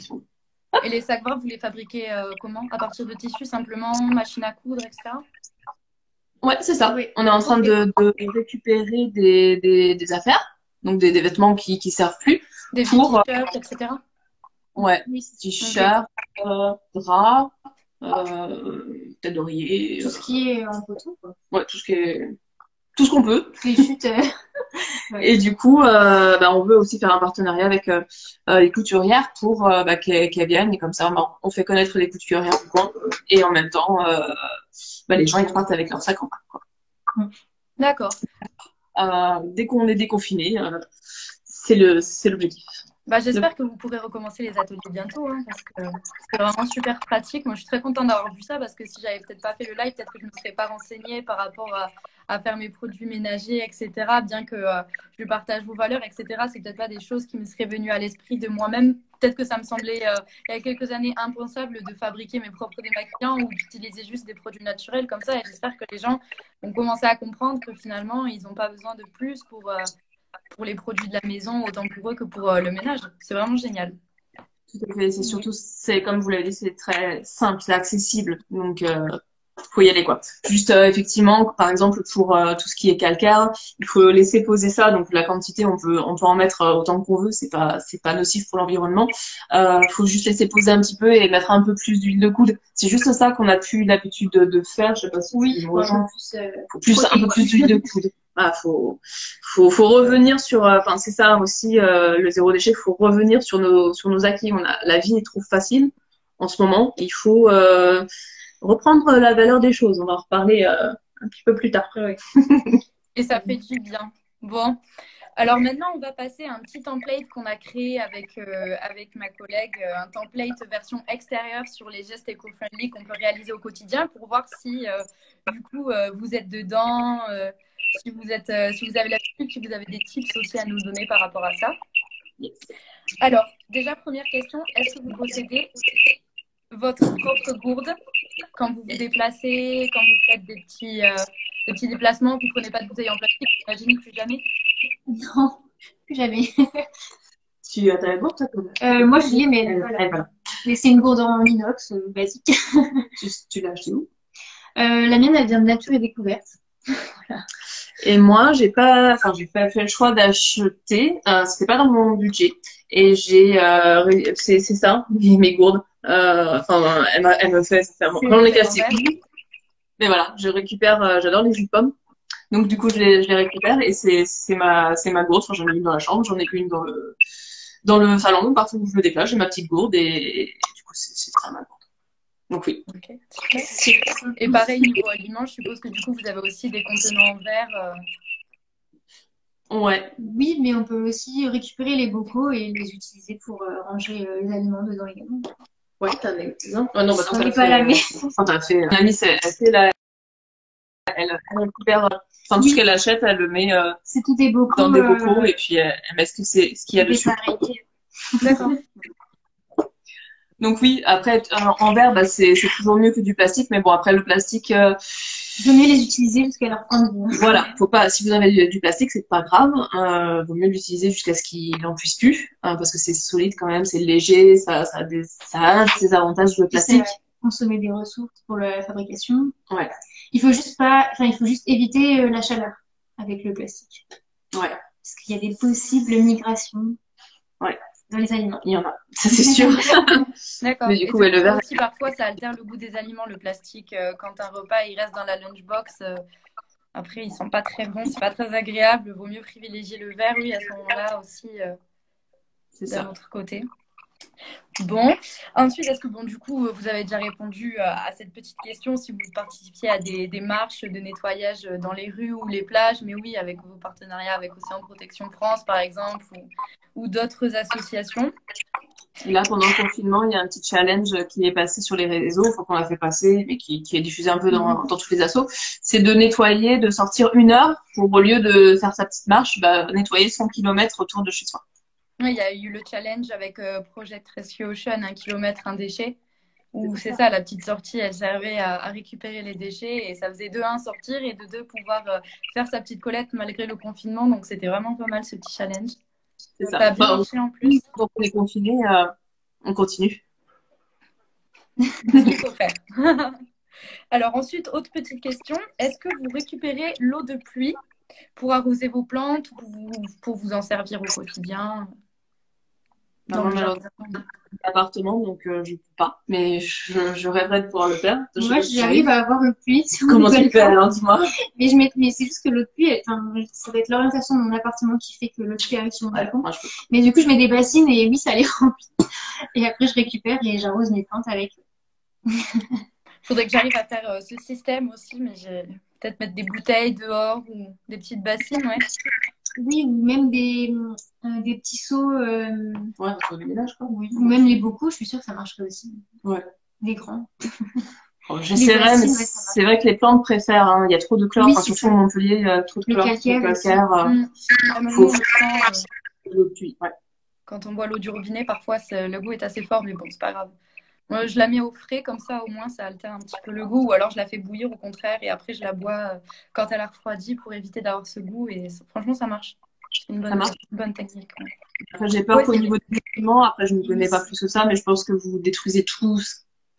Et les sacs vrac, vous les fabriquez comment? À partir de tissus simplement, machine à coudre, etc. Ouais, c'est ça. Oui. On est en train de récupérer des affaires, donc des vêtements qui servent plus. Des t-shirts, etc. Ouais, t-shirts, draps, tête d'oreiller. Tout ce qui est en coton, quoi. Ouais, tout ce qu'on peut. Les chutes. Et du coup, on veut aussi faire un partenariat avec les couturières pour qu'elles viennent et comme ça, on fait connaître les couturières du coin et en même temps, les gens ils partent avec leur sac en main, quoi. D'accord. Dès qu'on est déconfiné, c'est l'objectif. J'espère que vous pourrez recommencer les ateliers bientôt, hein, parce que c'est vraiment super pratique. Moi, je suis très contente d'avoir vu ça parce que si j'avais peut-être pas fait le live, peut-être que je ne me serais pas renseignée par rapport à faire mes produits ménagers, etc. Bien que je partage vos valeurs, etc. C'est peut-être pas des choses qui me seraient venues à l'esprit de moi-même. Peut-être que ça me semblait il y a quelques années impensable de fabriquer mes propres démaquillants ou d'utiliser juste des produits naturels comme ça. Et j'espère que les gens vont commencer à comprendre que finalement, ils n'ont pas besoin de plus pour les produits de la maison, autant pour eux que pour le ménage. C'est vraiment génial. Tout à fait. C'est surtout, comme vous l'avez dit, c'est très simple, c'est accessible. Donc, faut y aller, quoi. Juste, effectivement, par exemple, pour tout ce qui est calcaire, il faut laisser poser ça. Donc, la quantité, on peut en mettre autant qu'on veut. C'est pas nocif pour l'environnement. Faut juste laisser poser un petit peu et mettre un peu plus d'huile de coude. C'est juste ça qu'on a plus l'habitude de faire. Je sais pas si oui, un peu plus d'huile de coude. Faut revenir sur, c'est ça aussi, le zéro déchet. Faut revenir sur nos acquis. La vie est trop facile en ce moment. Il faut reprendre la valeur des choses. On va en reparler un petit peu plus tard. Et ça fait du bien. Bon, alors maintenant, on va passer à un petit template qu'on a créé avec ma collègue, un template version extérieure sur les gestes éco-friendly qu'on peut réaliser au quotidien pour voir si, du coup, vous êtes dedans, si vous avez l'habitude, si vous avez des tips aussi à nous donner par rapport à ça. Alors, déjà, première question, est-ce que vous possédez votre propre gourde quand vous vous déplacez, quand vous faites des petits déplacements, vous ne prenez pas de bouteille en plastique, j'imagine, plus jamais? Non, plus jamais. Tu as ta gourde, toi? Moi, je l'ai, mais voilà. Mais c'est une gourde en inox, basique. Tu l'as acheté où? La mienne, elle vient de Nature et Découverte. Voilà. Et moi, j'ai pas fait le choix d'acheter. C'était pas dans mon budget. Et c'est ça, mes gourdes. Elle me fait, ça fait vraiment les classiques. Mais voilà, je récupère, j'adore les jus de pommes. Donc, du coup, je les récupère et c'est ma gourde. Enfin, j'en ai une dans la chambre, j'en ai une dans le salon, partout où je me déplace, j'ai ma petite gourde et du coup, c'est très mal. Donc, oui. Okay. Et pareil, niveau aliments, je suppose que du coup, vous avez aussi des contenants en verre. Ouais. Oui, mais on peut aussi récupérer les bocaux et les utiliser pour ranger les aliments dedans également. Ouais, t'as un exemple. Oh, non, bah, on n'est pas la même. T'as fait. Mon amie, elle récupère. Enfin, tout ce qu'elle achète, elle le met c'est tout des bocaux, dans des bocaux et puis elle met ce qu'il y a dessus. D'accord. Donc oui, après en verre, bah, c'est toujours mieux que du plastique, mais bon après le plastique. Vaut mieux les utiliser jusqu'à leur fin de vie. Voilà, faut pas. Si vous avez du plastique, c'est pas grave. Vaut mieux l'utiliser jusqu'à ce qu'il n'en puisse plus, parce que c'est solide quand même, c'est léger, ça a ses avantages le plastique. Consommer des ressources pour la fabrication. Ouais. Il faut juste éviter la chaleur avec le plastique. Ouais. Parce qu'il y a des possibles migrations. Ouais. Dans les aliments. Il y en a, ça c'est sûr. D'accord. Mais du coup, le verre aussi, parfois, ça altère le goût des aliments, le plastique. Quand un repas, il reste dans la lunchbox, après, ils sont pas très bons, c'est pas très agréable. Vaut mieux privilégier le verre, oui, à ce moment-là aussi, d'un autre côté. Bon, ensuite, est-ce que, du coup, vous avez déjà répondu à cette petite question si vous participiez à des marches de nettoyage dans les rues ou les plages, mais oui, avec vos partenariats avec Océan Protection France, par exemple, ou d'autres associations. Et là, pendant le confinement, il y a un petit challenge qui est passé sur les réseaux, faut qu'on l'a fait passer, mais qui est diffusé un peu dans tous les assos. C'est de nettoyer, de sortir 1 heure pour, au lieu de faire sa petite marche, nettoyer 100 km autour de chez soi. Oui, il y a eu le challenge avec Project Rescue Ocean, 1 kilomètre, 1 déchet, où c'est ça, la petite sortie, elle servait à récupérer les déchets et ça faisait de 1 sortir et de 2 pouvoir faire sa petite collecte malgré le confinement. Donc, c'était vraiment pas mal ce petit challenge. C'est ça. Ça a bien marché en plus. Donc, on est confiné, on continue. C'est ce qu'il faut faire. Alors ensuite, autre petite question. Est-ce que vous récupérez l'eau de pluie pour arroser vos plantes ou pour vous en servir au quotidien? Dans l'appartement, donc je ne peux pas. Mais je rêverais de pouvoir le faire. Moi, j'arrive à avoir le pluie. Comment tu fais alors, dis-moi? Mais c'est juste que l'eau de pluie, ça va être l'orientation de mon appartement qui fait que l'eau de pluie arrive sur mon balcon. Mais du coup, je mets des bassines et oui, ça les remplit. Et après, je récupère et j'arrose mes plantes avec. Faudrait que j'arrive à faire ce système aussi, mais peut-être mettre des bouteilles dehors ou des petites bassines, ouais. Oui, ou même des petits seaux. Ouais, pour du ménage, quoi. Oui. Ou même les bocaux, je suis sûre que ça marcherait aussi. Ouais. Des grands. J'essaierai, mais c'est vrai que les plantes préfèrent. Hein. Il y a trop de chlore, surtout à Montpellier, il y a trop de chlore. Le calcaire. Quand on boit l'eau du robinet, parfois le goût est assez fort, mais bon, c'est pas grave. Moi, je la mets au frais, comme ça, au moins, ça altère un petit peu le goût. Ou alors, je la fais bouillir, au contraire, et après, je la bois quand elle a refroidi pour éviter d'avoir ce goût. Et franchement, ça marche. C'est une bonne technique. Ouais. Après, j'ai peur qu'au niveau des nutriments, après, je ne connais pas plus que ça, mais je pense que vous détruisez tout.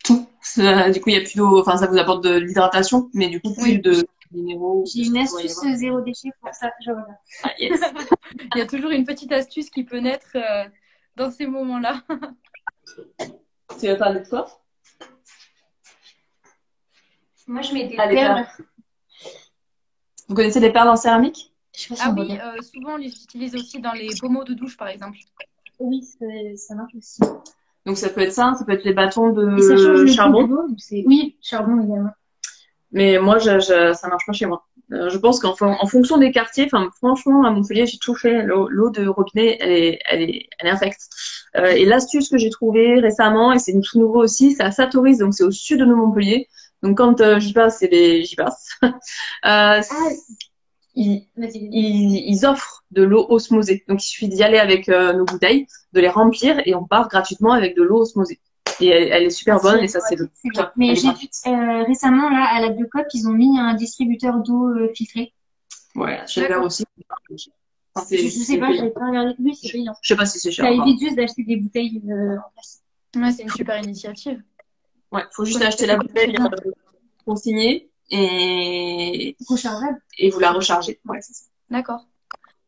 Du coup, il n'y a plus d'eau. Enfin, ça vous apporte de l'hydratation, mais du coup, plus de minéraux. J'ai une astuce 0 déchet pour ça. Ah, yes. Il y a toujours une petite astuce qui peut naître dans ces moments-là. Tu veux parler de quoi? Moi, je mets des perles. Vous connaissez les perles en céramique? Ah oui, souvent on les utilise aussi dans les pommeaux de douche, par exemple. Oui, ça marche aussi. Donc ça peut être ça peut être les bâtons de charbon. Oui, charbon également. Mais moi, ça marche pas chez moi. Je pense qu'en fonction des quartiers, franchement, à Montpellier, j'ai tout fait. L'eau de robinet, elle est infecte. Et l'astuce que j'ai trouvée récemment, et c'est tout nouveau aussi, c'est à Satoris, donc c'est au sud de Montpellier. Donc quand j'y passe, j'y passe. Ils offrent de l'eau osmosée. Donc il suffit d'y aller avec nos bouteilles, de les remplir et on part gratuitement avec de l'eau osmosée. Et elle est super bonne et ça c'est le. Mais j'ai vu récemment là à la Biocop, ils ont mis un distributeur d'eau filtrée. Ouais, chez Vert aussi. Je sais pas, j'ai pas regardé. Oui, c'est payant. Je sais pas si c'est cher. Ça évite juste d'acheter des bouteilles en plastique. Ouais, c'est une super initiative. Ouais, faut juste acheter la bouteille consignée et Rechargeable. Et vous la rechargez. Ouais, c'est ça. D'accord.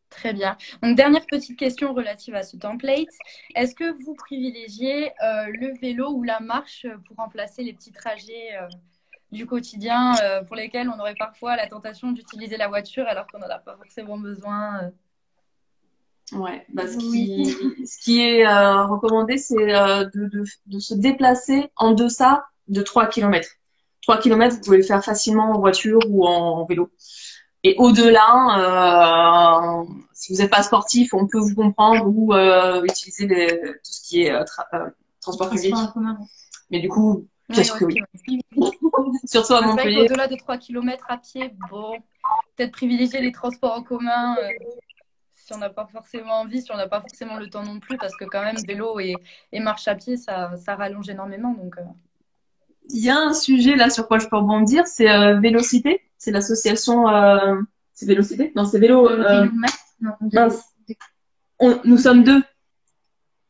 Très bien. Donc, dernière petite question relative à ce template. Est-ce que vous privilégiez le vélo ou la marche pour remplacer les petits trajets du quotidien pour lesquels on aurait parfois la tentation d'utiliser la voiture alors qu'on n'en a pas forcément besoin Ouais, bah, ce qui est recommandé, c'est de se déplacer en deçà de 3 km. 3 km, vous pouvez le faire facilement en voiture ou en vélo. Et au-delà, si vous n'êtes pas sportif, on peut vous comprendre ou utiliser tout ce qui est transport public. Mais du coup, qu'est-ce que oui. Surtout à Montpellier. Au-delà de 3 km à pied, bon, peut-être privilégier les transports en commun si on n'a pas forcément envie, si on n'a pas forcément le temps non plus, parce que quand même, vélo et marche à pied, ça rallonge énormément. Donc, Il y a un sujet là sur quoi je peux rebondir, c'est Vélocité. C'est l'association. C'est Vélocité? Non, c'est Vélo. Nous sommes deux.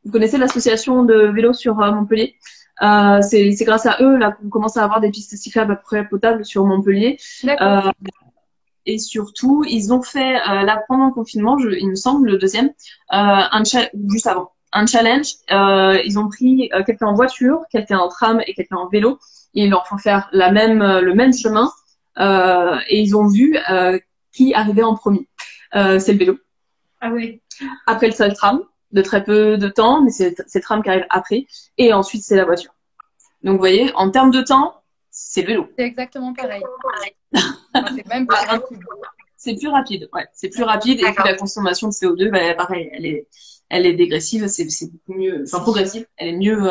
Vous connaissez l'association de vélo sur Montpellier? C'est grâce à eux là qu'on commence à avoir des pistes cyclables à peu près potables sur Montpellier. Et surtout, ils ont fait là pendant le confinement, il me semble, le deuxième, juste avant, un challenge. Ils ont pris quelqu'un en voiture, quelqu'un en tram et quelqu'un en vélo, et ils leur font faire le même chemin. Et ils ont vu qui arrivait en premier. C'est le vélo. Ah oui. Après c'est le tram, de très peu de temps, mais c'est le tram qui arrive après. Et ensuite c'est la voiture. Donc vous voyez, en termes de temps, c'est le vélo. C'est exactement pareil. C'est même plus rapide. C'est plus rapide, ouais. C'est plus rapide et puis la consommation de CO2, bah, pareil, elle est dégressive, c'est beaucoup mieux, enfin progressive. Elle est mieux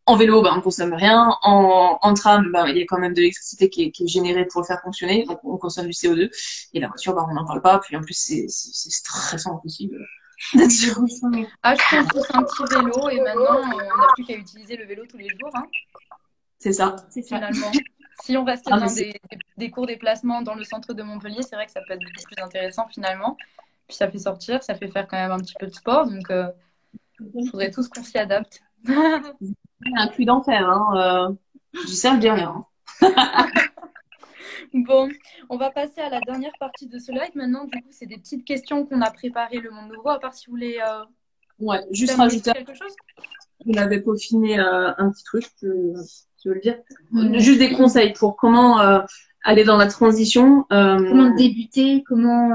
en vélo, bah, on consomme rien. En tram, bah, il y a quand même de l'électricité qui est générée pour le faire fonctionner, donc on consomme du CO2. Et la voiture, bah, on n'en parle pas. Puis en plus, c'est stressant possible. Je pense tous un petit vélo et maintenant, on n'a plus qu'à utiliser le vélo tous les jours. Hein. C'est ça. Finalement. Si on reste dans des courts déplacements dans le centre de Montpellier, c'est vrai que ça peut être beaucoup plus intéressant finalement. Puis ça fait sortir, ça fait faire quand même un petit peu de sport. Donc, il faudrait tous qu'on s'y adapte. Un puits d'enfer. Hein. Je dis ça, je dis rien. Bon, on va passer à la dernière partie de ce live. Maintenant, du coup, c'est des petites questions qu'on a préparées le monde nouveau. À part si vous voulez ouais, juste rajouter quelque chose. On avait peaufiné un petit truc, tu veux le dire? Juste des conseils pour comment aller dans la transition. Comment débuter, comment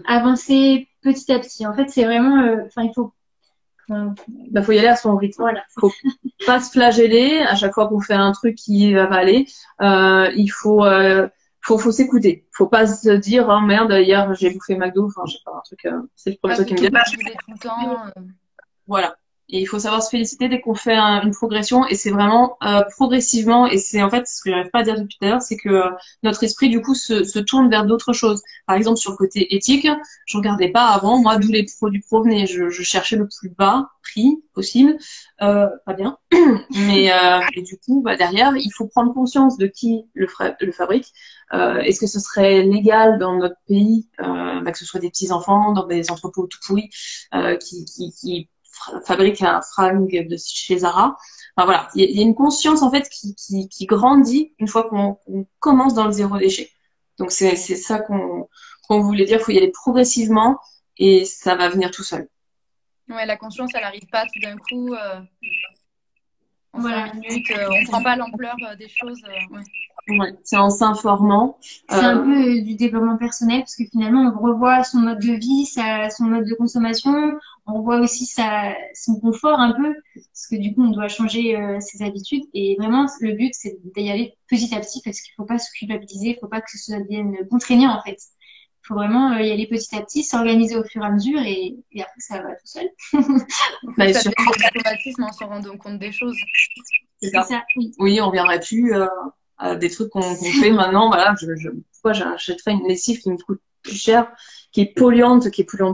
avancer petit à petit. En fait, c'est vraiment, il faut. Faut y aller à son rythme. Voilà. Faut pas se flageller à chaque fois qu'on fait un truc qui va pas aller. Il faut s'écouter. Faut pas se dire oh merde hier j'ai bouffé McDo. Enfin je sais pas un truc. C'est le premier truc qui me vient. Tout le temps. Voilà. Et il faut savoir se féliciter dès qu'on fait une progression et c'est vraiment progressivement et c'est en fait ce que j'arrive pas à dire depuis tout à l'heure, c'est que notre esprit du coup se tourne vers d'autres choses. Par exemple sur le côté éthique, je regardais pas avant moi d'où les produits provenaient, je cherchais le plus bas prix possible, pas bien, mais du coup derrière il faut prendre conscience de qui le fabrique. Est-ce que ce serait légal dans notre pays que ce soit des petits enfants dans des entrepôts tout pourris qui fabrique un fringue de chez Zara. Enfin voilà, il y a une conscience en fait qui grandit une fois qu'on commence dans le zéro déchet. Donc c'est ça qu'on voulait dire. Il faut y aller progressivement et ça va venir tout seul. Ouais, la conscience, elle n'arrive pas tout d'un coup. En 5 minutes, on prend pas l'ampleur des choses. Ouais, c'est en s'informant. C'est un peu du développement personnel parce que finalement, on revoit son mode de vie, son mode de consommation. On revoit aussi son confort un peu parce que du coup, on doit changer ses habitudes. Et vraiment, le but, c'est d'y aller petit à petit parce qu'il faut pas se culpabiliser, il faut pas que ça devienne contraignant en fait. Il faut vraiment y aller petit à petit, s'organiser au fur et à mesure et après, ça va tout seul. Ça fait automatisme en se rendant compte des choses. C'est ça. Oui, on reviendrait plus des trucs qu'on fait maintenant. Voilà, pourquoi j'achèterais une lessive qui me coûte plus cher, qui est polluante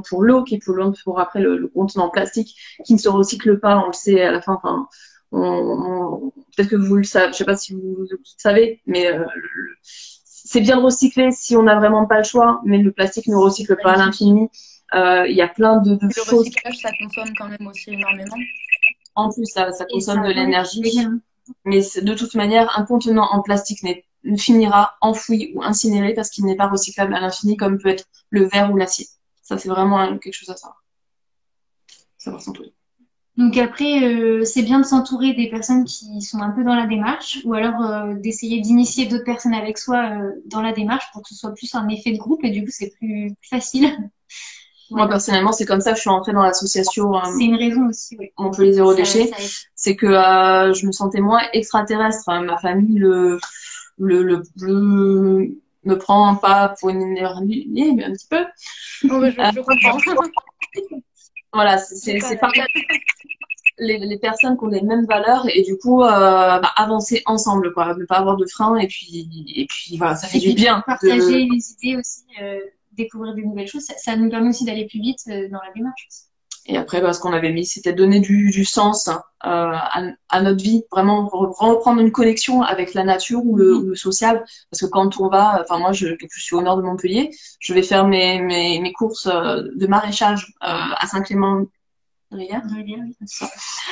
pour l'eau, qui est polluante pour après le contenant plastique, qui ne se recycle pas, on le sait à la fin. Enfin, peut-être que vous le savez, je sais pas si vous le savez, mais c'est bien de recycler si on n'a vraiment pas le choix, mais le plastique ne recycle pas à l'infini. Il y a plein de choses. Le recyclage, ça consomme quand même aussi énormément. En plus, ça consomme de l'énergie. Mais de toute manière, un contenant en plastique finira enfoui ou incinéré parce qu'il n'est pas recyclable à l'infini comme peut être le verre ou l'acier. Ça, c'est vraiment quelque chose à savoir. Savoir s'entourer. Donc après, c'est bien de s'entourer des personnes qui sont un peu dans la démarche, ou alors d'essayer d'initier d'autres personnes avec soi dans la démarche pour que ce soit plus un effet de groupe et du coup c'est plus facile. Moi personnellement, c'est comme ça que je suis entrée dans l'association C'est une raison aussi, oui. Montpellier Zéro Déchet. C'est que je me sentais moins extraterrestre. Ma famille me prend pas pour une énergie, mais un petit peu. Oh, je comprends. Voilà, c'est pas les personnes qui ont les mêmes valeurs et du coup avancer ensemble, quoi, ne pas avoir de frein et puis voilà, ça fait du bien. Partager les idées aussi, découvrir des nouvelles choses, ça nous permet aussi d'aller plus vite dans la démarche. Et après, ce qu'on avait mis, c'était donner du sens à notre vie, vraiment reprendre une connexion avec la nature ou le social. Parce que quand on va, enfin moi, je suis au nord de Montpellier, je vais faire mes courses de maraîchage à Saint-Clément-Rivière,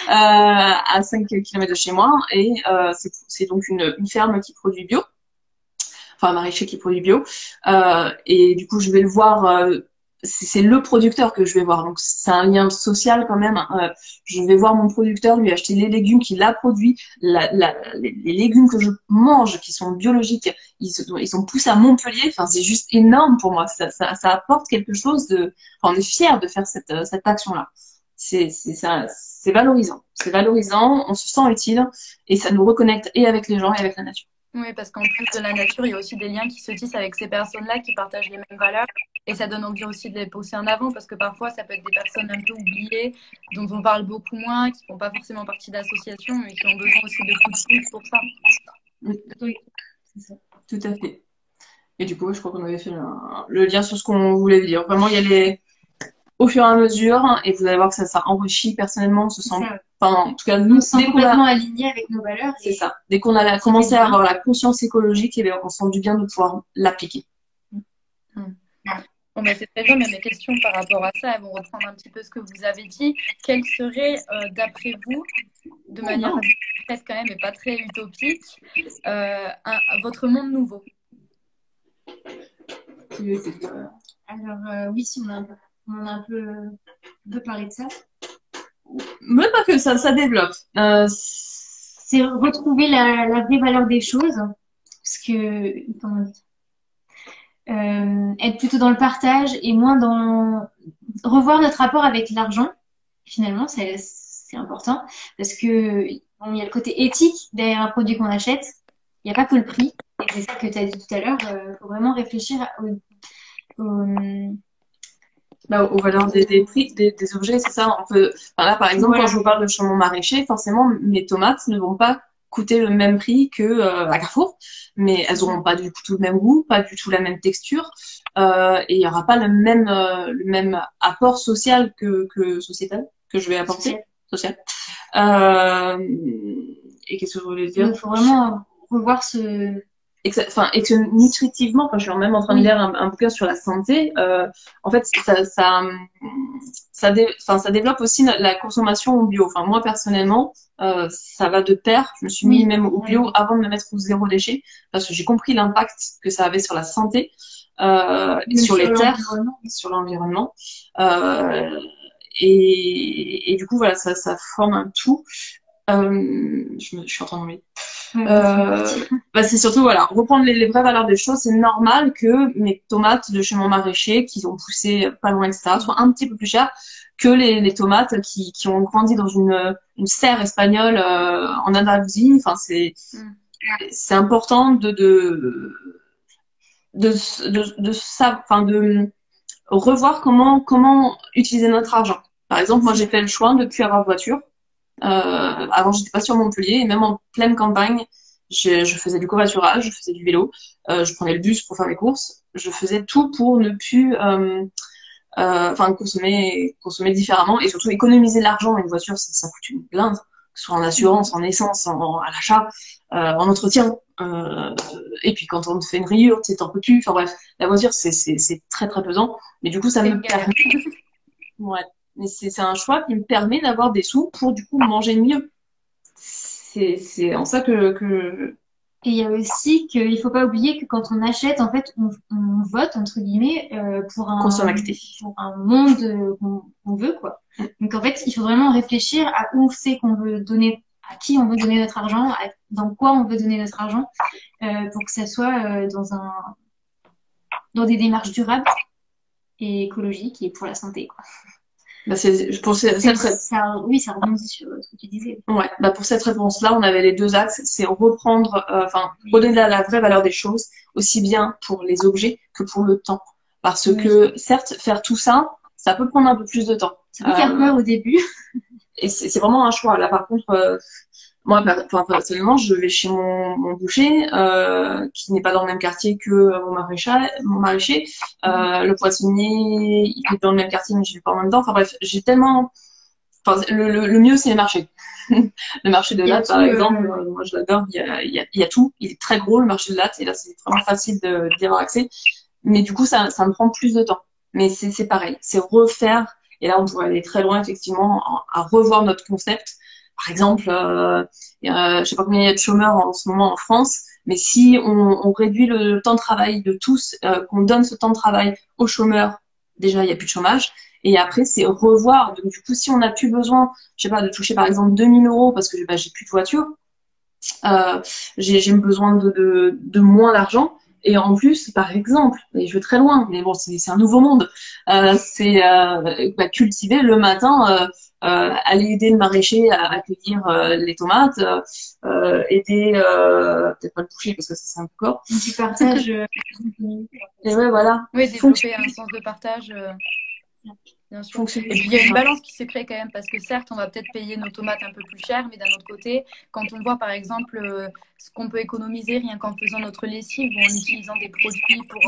à 5 km de chez moi, et c'est donc une ferme qui produit bio, enfin un maraîcher qui produit bio, et du coup je vais le voir. C'est le producteur que je vais voir, donc c'est un lien social quand même. Je vais voir mon producteur, lui acheter les légumes qu'il a produits, les légumes que je mange qui sont biologiques, ils sont poussés à Montpellier. Enfin, c'est juste énorme pour moi. Ça apporte quelque chose de. Enfin, on est fiers de faire cette action-là. C'est valorisant. C'est valorisant. On se sent utile et ça nous reconnecte et avec les gens et avec la nature. Oui, parce qu'en plus de la nature, il y a aussi des liens qui se tissent avec ces personnes-là qui partagent les mêmes valeurs. Et ça donne envie aussi de les pousser en avant parce que parfois, ça peut être des personnes un peu oubliées, dont on parle beaucoup moins, qui ne font pas forcément partie d'associations, mais qui ont besoin aussi de coups de pouce pour ça. Oui, c'est ça. Tout à fait. Et du coup, je crois qu'on avait fait le lien sur ce qu'on voulait dire. Vraiment, il y a les... Au fur et à mesure, et vous allez voir que ça enrichit personnellement, on se sent... Enfin, en tout cas, nous, on se sent complètement aligné avec nos valeurs. C'est ça. Dès qu'on a commencé à avoir la conscience écologique, et bien, on sent du bien de pouvoir l'appliquer. Bon, ben, c'est très bien, mais mes questions par rapport à ça, elles vont reprendre un petit peu ce que vous avez dit. Quel serait, d'après vous, de manière peut-être quand même et pas très utopique, votre monde nouveau? Alors, oui, si on a un peu parlé de ça. Même pas que ça développe. C'est retrouver la vraie valeur des choses. Parce que, comment dire, être plutôt dans le partage et moins dans revoir notre rapport avec l'argent. Finalement, c'est important parce que bon, il y a le côté éthique derrière un produit qu'on achète. Il n'y a pas que le prix. Et c'est ça que tu as dit tout à l'heure. Faut vraiment réfléchir aux valeurs des prix, des objets, c'est ça. On peut, enfin là, par exemple, quand je vous parle de chez mon maraîcher, forcément, mes tomates ne vont pas coûter le même prix que à Carrefour, mais elles auront pas du tout le même goût, pas du tout la même texture, et il y aura pas le même apport social que sociétal que je vais apporter, social. Et qu'est-ce que je voulais dire? Il faut vraiment revoir et que nutritivement, quand je suis même en train de lire un bouquin sur la santé, en fait, ça développe aussi la consommation bio. Enfin, moi, personnellement, ça va de pair. Je me suis mis même au bio avant de me mettre au zéro déchet parce que j'ai compris l'impact que ça avait sur la santé, sur les terres, sur l'environnement. Et du coup, voilà, ça forme un tout. Je suis en train de c'est surtout voilà, reprendre les vraies valeurs des choses. C'est normal que mes tomates de chez mon maraîcher qui ont poussé pas loin, etc., soient un petit peu plus chères que les tomates qui ont grandi dans une serre espagnole en Andalousie. Enfin, c'est important de revoir comment utiliser notre argent. Par exemple, moi j'ai fait le choix de ne plus avoir de voiture. Avant, j'étais pas sur Montpellier et même en pleine campagne, je faisais du covoiturage, je faisais du vélo, je prenais le bus pour faire mes courses, je faisais tout pour ne plus, consommer différemment et surtout économiser l'argent. Une voiture, ça coûte une blinde, que ce soit en assurance, en essence, à l'achat, en entretien. Et puis quand on te fait une rayure, t'en peux plus. Enfin bref, la voiture, c'est très très pesant. Mais du coup, ça me permet. Ouais. Mais c'est un choix qui me permet d'avoir des sous pour du coup manger mieux. C'est en ça que Et il y a aussi qu'il faut pas oublier que quand on achète, en fait, on vote, entre guillemets, pour un monde qu'on veut, quoi. Donc, en fait, il faut vraiment réfléchir à où c'est qu'on veut donner, à qui on veut donner notre argent, dans quoi on veut donner notre argent, pour que ça soit dans des démarches durables et écologiques et pour la santé, quoi. Bah Oui, ça rebondit sur ce que tu disais. Ouais, bah pour cette réponse-là, on avait les deux axes, c'est reprendre, redonner la vraie valeur des choses, aussi bien pour les objets que pour le temps. Parce que, certes, faire tout ça, ça peut prendre un peu plus de temps. Ça peut faire peur au début. Et c'est vraiment un choix. Là, par contre, moi, personnellement, je vais chez mon boucher, qui n'est pas dans le même quartier que mon maraîcher. Le poissonnier, il est dans le même quartier, mais je vais pas en même temps. Enfin bref, j'ai tellement... Enfin, le mieux, c'est les marchés. Le marché de Latte, par exemple, moi, je l'adore. Il y a tout. Il est très gros, le marché de Latte. Et là, c'est vraiment facile d'y avoir accès. Mais du coup, ça me prend plus de temps. Mais c'est pareil. C'est refaire. Et là, on pourrait aller très loin, effectivement, à revoir notre concept. Par exemple, je sais pas combien il y a de chômeurs en ce moment en France, mais si on réduit le temps de travail de tous, qu'on donne ce temps de travail aux chômeurs, déjà, il n'y a plus de chômage. Et après, c'est revoir. Donc, du coup, si on n'a plus besoin, je sais pas, de toucher, par exemple, 2000 euros parce que j'ai plus de voiture, j'ai besoin de moins d'argent. Et en plus, par exemple, et je vais très loin, mais bon, c'est un nouveau monde, cultiver le matin, aller aider le maraîcher à cueillir les tomates, aider, peut-être pas le boucher parce que ça c'est un peu corps. Du partage. Et ouais, voilà. Oui, développer un sens de partage. Bien sûr. Et puis il y a une balance qui se crée quand même parce que certes, on va peut-être payer nos tomates un peu plus cher, mais d'un autre côté, quand on voit par exemple ce qu'on peut économiser rien qu'en faisant notre lessive ou en utilisant des produits pour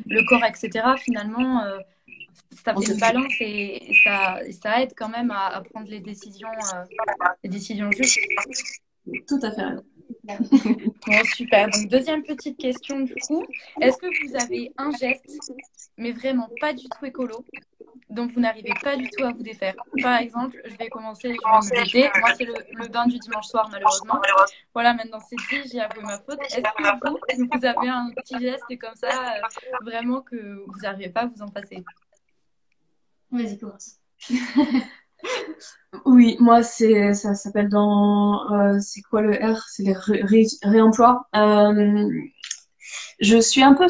le corps, etc., finalement, ça fait une balance et ça aide quand même à prendre les décisions justes. Tout à fait. Bon, super. Donc, deuxième petite question du coup. Est-ce que vous avez un geste, mais vraiment pas du tout écolo, dont vous n'arrivez pas du tout à vous défaire? Par exemple, je vais commencer, je vais me jeter. Moi, c'est le bain du dimanche soir, malheureusement. Voilà, maintenant c'est dit, j'ai avoué ma faute. Est-ce que vous avez un petit geste comme ça, vraiment que vous n'arrivez pas à vous en passer? Vas-y, commence. Oui, moi, ça s'appelle c'est quoi le R? C'est les réemplois. Je suis un peu,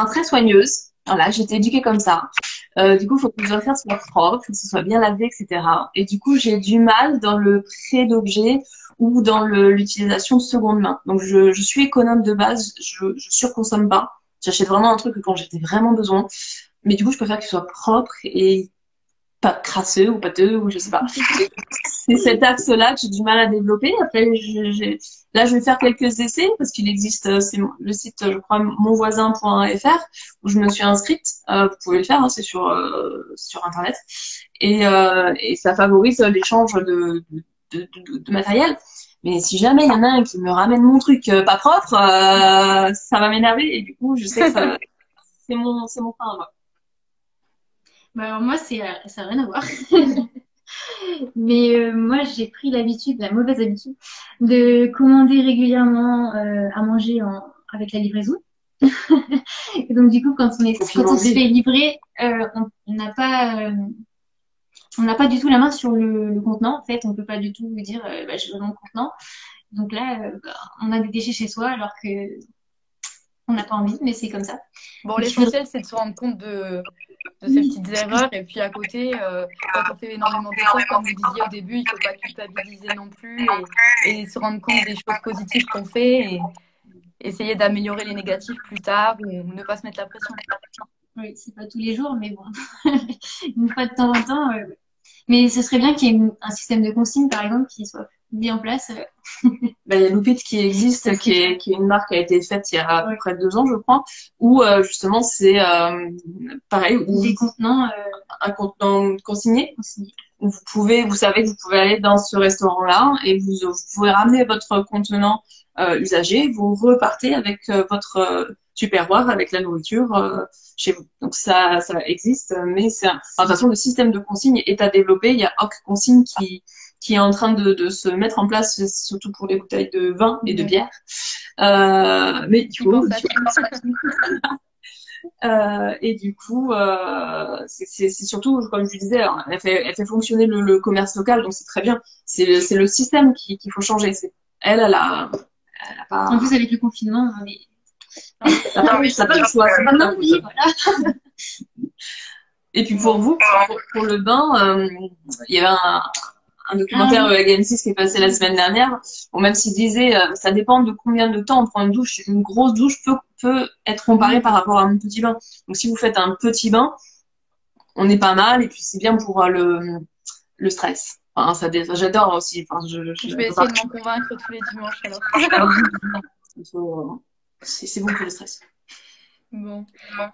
très soigneuse. Voilà, j'ai été éduquée comme ça. Du coup, il faut que les affaires soient propres, que ce soit bien lavé, etc. Et du coup, j'ai du mal dans le prêt d'objets ou dans l'utilisation de seconde main. Donc, je suis économe de base, je surconsomme pas. J'achète vraiment un truc que quand j'étais vraiment besoin. Mais du coup, je préfère qu'il soit propre et pas crasseux ou pâteux ou je sais pas. C'est cet axe-là que j'ai du mal à développer. Après, là, je vais faire quelques essais parce qu'il existe, c'est le site, je crois, monvoisin.fr où je me suis inscrite. Vous pouvez le faire, hein, c'est sur Internet. Et ça favorise l'échange de matériel. Mais si jamais il y en a un qui me ramène mon truc pas propre, ça va m'énerver et du coup, je sais que c'est mon frein, moi. Bah alors moi, ça n'a rien à voir. Mais moi, j'ai pris la mauvaise habitude, de commander régulièrement à manger avec la livraison. Et donc, du coup, quand on se fait livrer, on n'a pas du tout la main sur le contenant. En fait, on peut pas du tout vous dire, je veux mon contenant. Donc là, on a des déchets chez soi alors que on n'a pas envie, mais c'est comme ça. Bon, l'essentiel, c'est de se rendre compte de ces petites erreurs. Et puis à côté, quand on fait énormément d'efforts, comme vous disiez au début, il ne faut pas culpabiliser non plus et se rendre compte des choses positives qu'on fait et essayer d'améliorer les négatifs plus tard ou ne pas se mettre la pression. Oui, c'est pas tous les jours, mais bon, une fois de temps en temps. Mais ce serait bien qu'il y ait un système de consigne, par exemple, qui soit mis en place. Il y a Loopit qui existe, qui est une marque qui a été faite il y a à peu près 2 ans, je crois, où justement c'est pareil. Des contenants. Un contenant consigné. Où vous savez que vous pouvez aller dans ce restaurant-là et vous pouvez ramener votre contenant usagé, vous repartez avec votre tupperware avec la nourriture chez vous. Donc ça existe, mais de toute façon le système de consigne est à développer. Il y a Hoc Consigne qui est en train de se mettre en place, surtout pour les bouteilles de vin et de bière. Mais il faut... et du coup, c'est surtout, comme je disais, elle fait fonctionner le commerce local, donc c'est très bien. C'est le système qu'il faut changer. Elle a pas... En plus, avec le confinement, ça n'a pas le choix. Voilà. Et puis pour vous, pour le bain, il y avait un documentaire AM6 qui est passé la semaine dernière, où même s'il disait, ça dépend de combien de temps on prend une douche. Une grosse douche peut être comparée par rapport à un petit bain. Donc si vous faites un petit bain, on est pas mal, et puis c'est bien pour le stress. Enfin, j'adore aussi. Enfin, je vais essayer de m'en convaincre tous les dimanches alors. C'est bon pour le stress. Bon,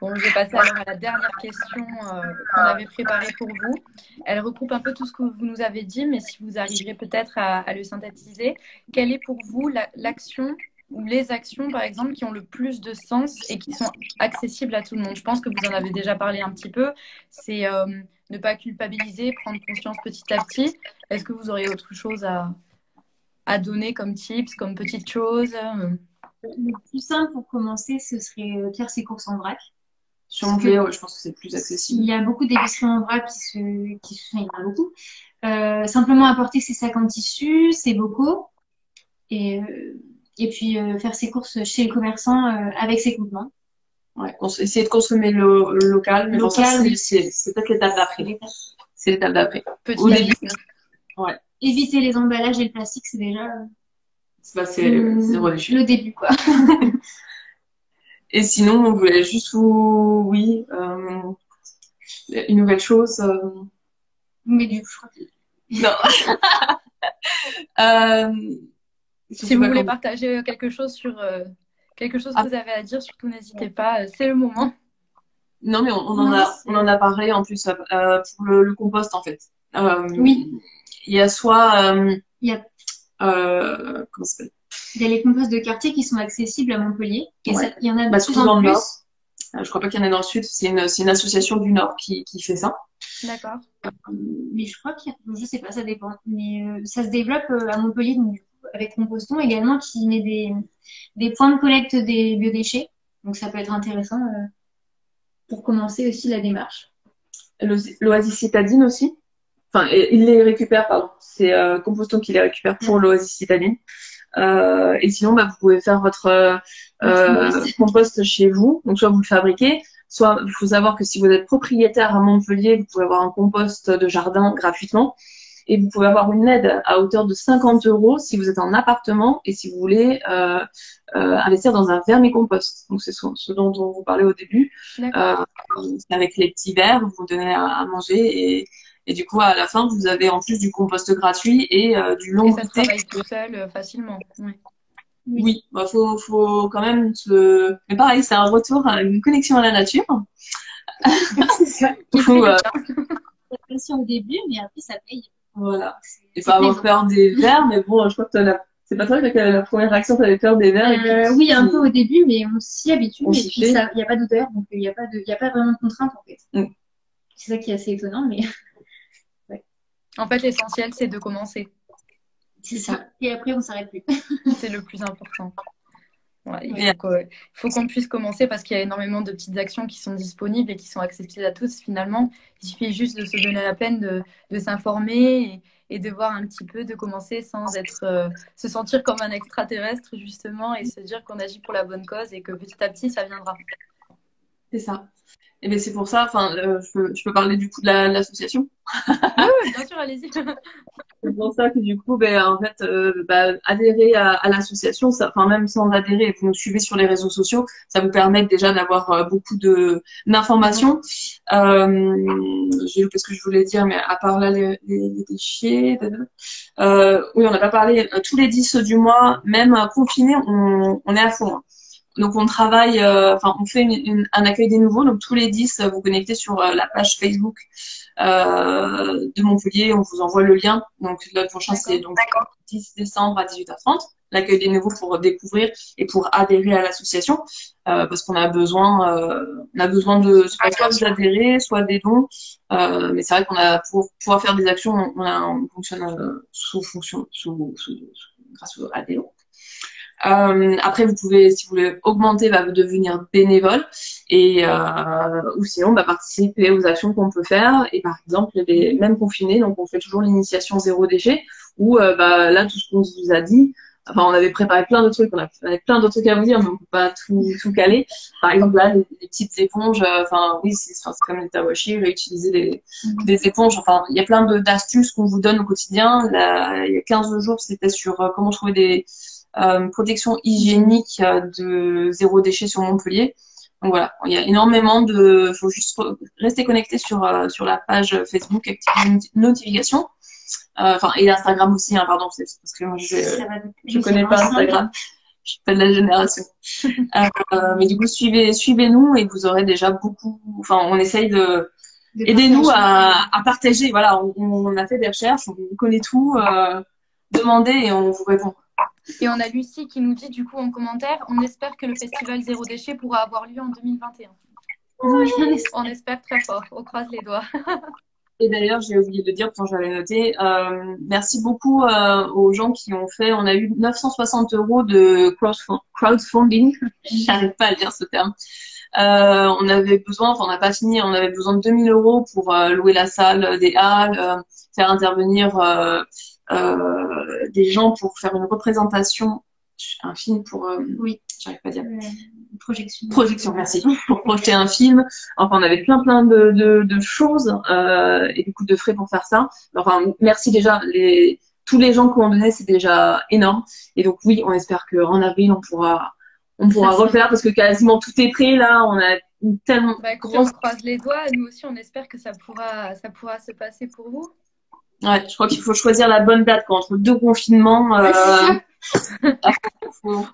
je vais passer alors à la dernière question qu'on avait préparée pour vous. Elle regroupe un peu tout ce que vous nous avez dit, mais si vous arriverez peut-être à le synthétiser, quelle est pour vous l'action ou les actions, par exemple, qui ont le plus de sens et qui sont accessibles à tout le monde? Je pense que vous en avez déjà parlé un petit peu. C'est ne pas culpabiliser, prendre conscience petit à petit. Est-ce que vous auriez autre chose à donner comme tips, comme petites choses? Le plus simple pour commencer, ce serait faire ses courses en vrac. Sur Montpellier, je pense que c'est plus accessible. Il y a beaucoup d'épiceries en vrac il y en a beaucoup. Simplement apporter ses sacs en tissu, ses bocaux, et puis faire ses courses chez le commerçant avec ses contenants. Ouais, essayer de consommer le local, mais c'est peut-être l'étape d'après. C'est l'étape d'après. Au début. Ouais. Éviter les emballages et le plastique, c'est déjà... c'est le début, quoi. Et sinon, on voulait juste une nouvelle chose. Mais du coup, non. Si vous voulez partager quelque chose sur quelque chose que vous avez à dire, surtout n'hésitez pas. C'est le moment. Non, mais on en a parlé en plus pour le compost en fait. Oui. Il y a soit comment ça s'appelle? Il y a les composts de quartier qui sont accessibles à Montpellier. Et il y en a de plus en plus. Je crois pas qu'il y en ait dans le sud. C'est une association du Nord qui fait ça. D'accord. Mais je crois je sais pas, ça dépend. Mais ça se développe à Montpellier, donc, du coup, avec Composton également, qui met des points de collecte des biodéchets. Donc ça peut être intéressant pour commencer aussi la démarche. L'Oasis citadine aussi. Enfin, il les récupère, pardon. C'est Composton qui les récupère pour l'Oasis citadine. Et sinon, vous pouvez faire votre compost chez vous. Donc, soit vous le fabriquez, soit il faut savoir que si vous êtes propriétaire à Montpellier, vous pouvez avoir un compost de jardin gratuitement. Et vous pouvez avoir une aide à hauteur de 50 € si vous êtes en appartement et si vous voulez investir dans un vermicompost. Donc, c'est ce dont on vous parlait au début. Avec les petits verres, vous donnez à manger et du coup, à la fin, vous avez en plus du compost gratuit et du long goûter. Et ça travaille tout seul facilement. Oui, faut quand même Mais pareil, c'est un retour à une connexion à la nature. C'est ça. Au début, mais après, ça paye. Voilà. Et pas avoir peur des vers, mais bon, je crois que c'est pas toi que la première réaction, t'avais peur des vers. Oui, un peu au début, mais on s'y habitue. Et puis, il n'y a pas d'odeur, donc il n'y a pas vraiment de contrainte, en fait. C'est ça qui est assez étonnant, mais... En fait, l'essentiel, c'est de commencer. C'est ça. Et après, on ne s'arrête plus. C'est le plus important. Il faut qu'on puisse commencer parce qu'il y a énormément de petites actions qui sont disponibles et qui sont accessibles à tous finalement. Il suffit juste de se donner la peine de s'informer et de voir un petit peu, de commencer sans se sentir comme un extraterrestre justement et se dire qu'on agit pour la bonne cause et que petit à petit, ça viendra. C'est ça. Et bien c'est pour ça, je peux parler du coup de l'association. Oui, bien sûr, allez-y. C'est pour ça que du coup, en fait, adhérer à l'association, même sans adhérer, vous nous suivez sur les réseaux sociaux, ça vous permet déjà d'avoir beaucoup d'informations. J'ai lu qu'est-ce que je voulais dire, mais à part là, les déchets. Oui, on n'a pas parlé. Tous les 10 du mois, même confinés, on est à fond. donc on travaille, on fait un accueil des nouveaux. Donc tous les 10, vous connectez sur la page Facebook de Montpellier. On vous envoie le lien. Donc le prochain, c'est donc 10 décembre à 18h30. L'accueil des nouveaux pour découvrir et pour adhérer à l'association, parce qu'on a besoin, de soit vous adhérer, soit des dons. Mais c'est vrai qu'on a pour pouvoir faire des actions, on fonctionne grâce à des dons. Après, vous pouvez, si vous voulez augmenter, devenir bénévole et ou sinon participer aux actions qu'on peut faire. Et par exemple, même confinés, donc on fait toujours l'initiation zéro déchet où là tout ce qu'on vous a dit. Enfin, on avait préparé plein de trucs, on avait plein d'autres trucs à vous dire, mais on peut pas tout caler. Par exemple, là, les petites éponges, c'est comme les tawashi, réutiliser des éponges. Enfin, il y a plein d'astuces qu'on vous donne au quotidien. Là, il y a 15 jours, c'était sur comment trouver des protections hygiéniques de zéro déchet sur Montpellier. Donc voilà, il y a énormément faut juste rester connecté sur la page Facebook, activer une notification. Et Instagram aussi, pardon, c'est parce que moi je connais pas Instagram, je suis pas de la génération. Mais du coup, suivez-nous et vous aurez déjà beaucoup. Enfin, on essaye aidez-nous à partager. Voilà, on a fait des recherches, on connaît tout. Demandez et on vous répond. Et on a Lucie qui nous dit du coup en commentaire, on espère que le festival Zéro Déchet pourra avoir lieu en 2021. Oui, on espère très fort, on croise les doigts. Et d'ailleurs, j'ai oublié de dire, pourtant j'avais noté, merci beaucoup aux gens qui ont fait, on a eu 960 € de crowdfunding, j'arrive pas à dire ce terme. On avait besoin, on n'a pas fini, on avait besoin de 2000 € pour louer la salle des halles, faire intervenir des gens pour faire une représentation, un film pour... oui, j'arrive pas à dire. Projection, merci. Pour projeter un film. Enfin, on avait plein de choses et du coup de frais pour faire ça. Enfin, merci déjà. Tous les gens qui ont donné, c'est déjà énorme. Et donc oui, on espère qu'en avril, on pourra refaire parce que quasiment tout est prêt là. On a tellement... on croise les doigts. Nous aussi, on espère que ça pourra se passer pour vous. Ouais, je crois qu'il faut choisir la bonne date entre 2 confinements.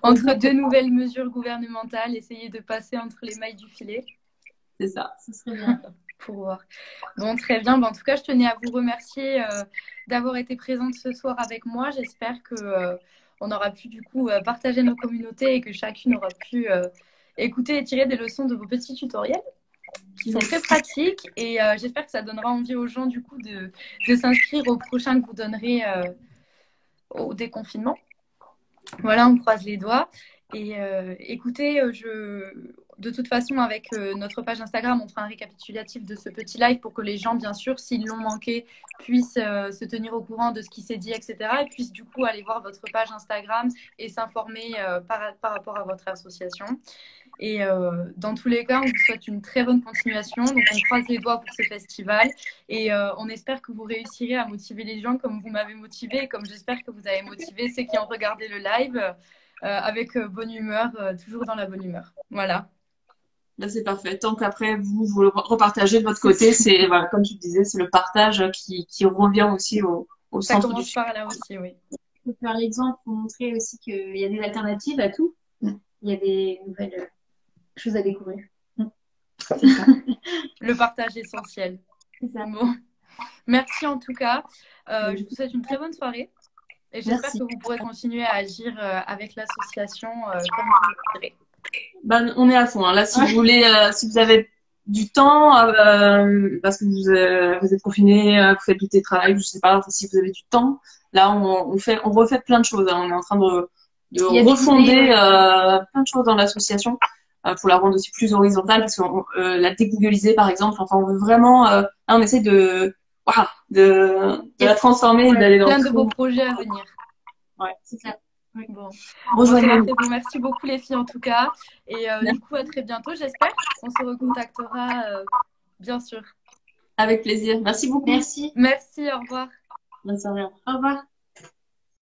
Entre 2 nouvelles mesures gouvernementales, essayer de passer entre les mailles du filet. C'est ça. Ce serait bien pour voir. Bon, très bien. En tout cas, je tenais à vous remercier d'avoir été présente ce soir avec moi. J'espère que on aura pu du coup partager nos communautés et que chacune aura pu écouter et tirer des leçons de vos petits tutoriels qui sont très pratiques et j'espère que ça donnera envie aux gens du coup de s'inscrire au prochain que vous donnerez au déconfinement. Voilà, on croise les doigts. Et écoutez, de toute façon, avec notre page Instagram, on fera un récapitulatif de ce petit live pour que les gens, bien sûr, s'ils l'ont manqué, puissent se tenir au courant de ce qui s'est dit, etc. Et puissent du coup aller voir votre page Instagram et s'informer par rapport à votre association. Et dans tous les cas, on vous souhaite une très bonne continuation. Donc, on croise les doigts pour ce festival. Et on espère que vous réussirez à motiver les gens comme vous m'avez motivé et comme j'espère que vous avez motivé ceux qui ont regardé le live avec bonne humeur, toujours dans la bonne humeur. Voilà. Là, c'est parfait. Tant qu'après, vous le repartagez de votre côté, c'est, voilà, comme tu disais, c'est le partage qui revient aussi au centre du... Ça commence par là aussi, oui. Je peux faire l'exemple pour montrer aussi qu'il y a des alternatives à tout. Il y a des nouvelles choses à découvrir. C'est ça. Le partage essentiel. C'est ça. Bon. Merci en tout cas. Je vous souhaite une très bonne soirée. Et j'espère que vous pourrez continuer à agir avec l'association comme vous le voudrez. On est à fond. Hein. Là, si vous voulez, si vous avez du temps, parce que vous êtes confiné, vous faites du télétravail, je sais pas, si vous avez du temps, là, on refait plein de choses. Hein. On est en train de refonder plein de choses dans l'association pour la rendre aussi plus horizontale, parce qu'on la dégoogaliser, par exemple. Enfin, on veut vraiment, on essaie de la transformer et d'aller dans plein de beaux projets à venir. Ouais, c'est ça. Oui. Bon. Bon, merci beaucoup les filles en tout cas. Et du coup, à très bientôt, j'espère. On se recontactera, bien sûr. Avec plaisir. Merci beaucoup. Merci. Merci, au revoir. Bonne soirée. Au revoir.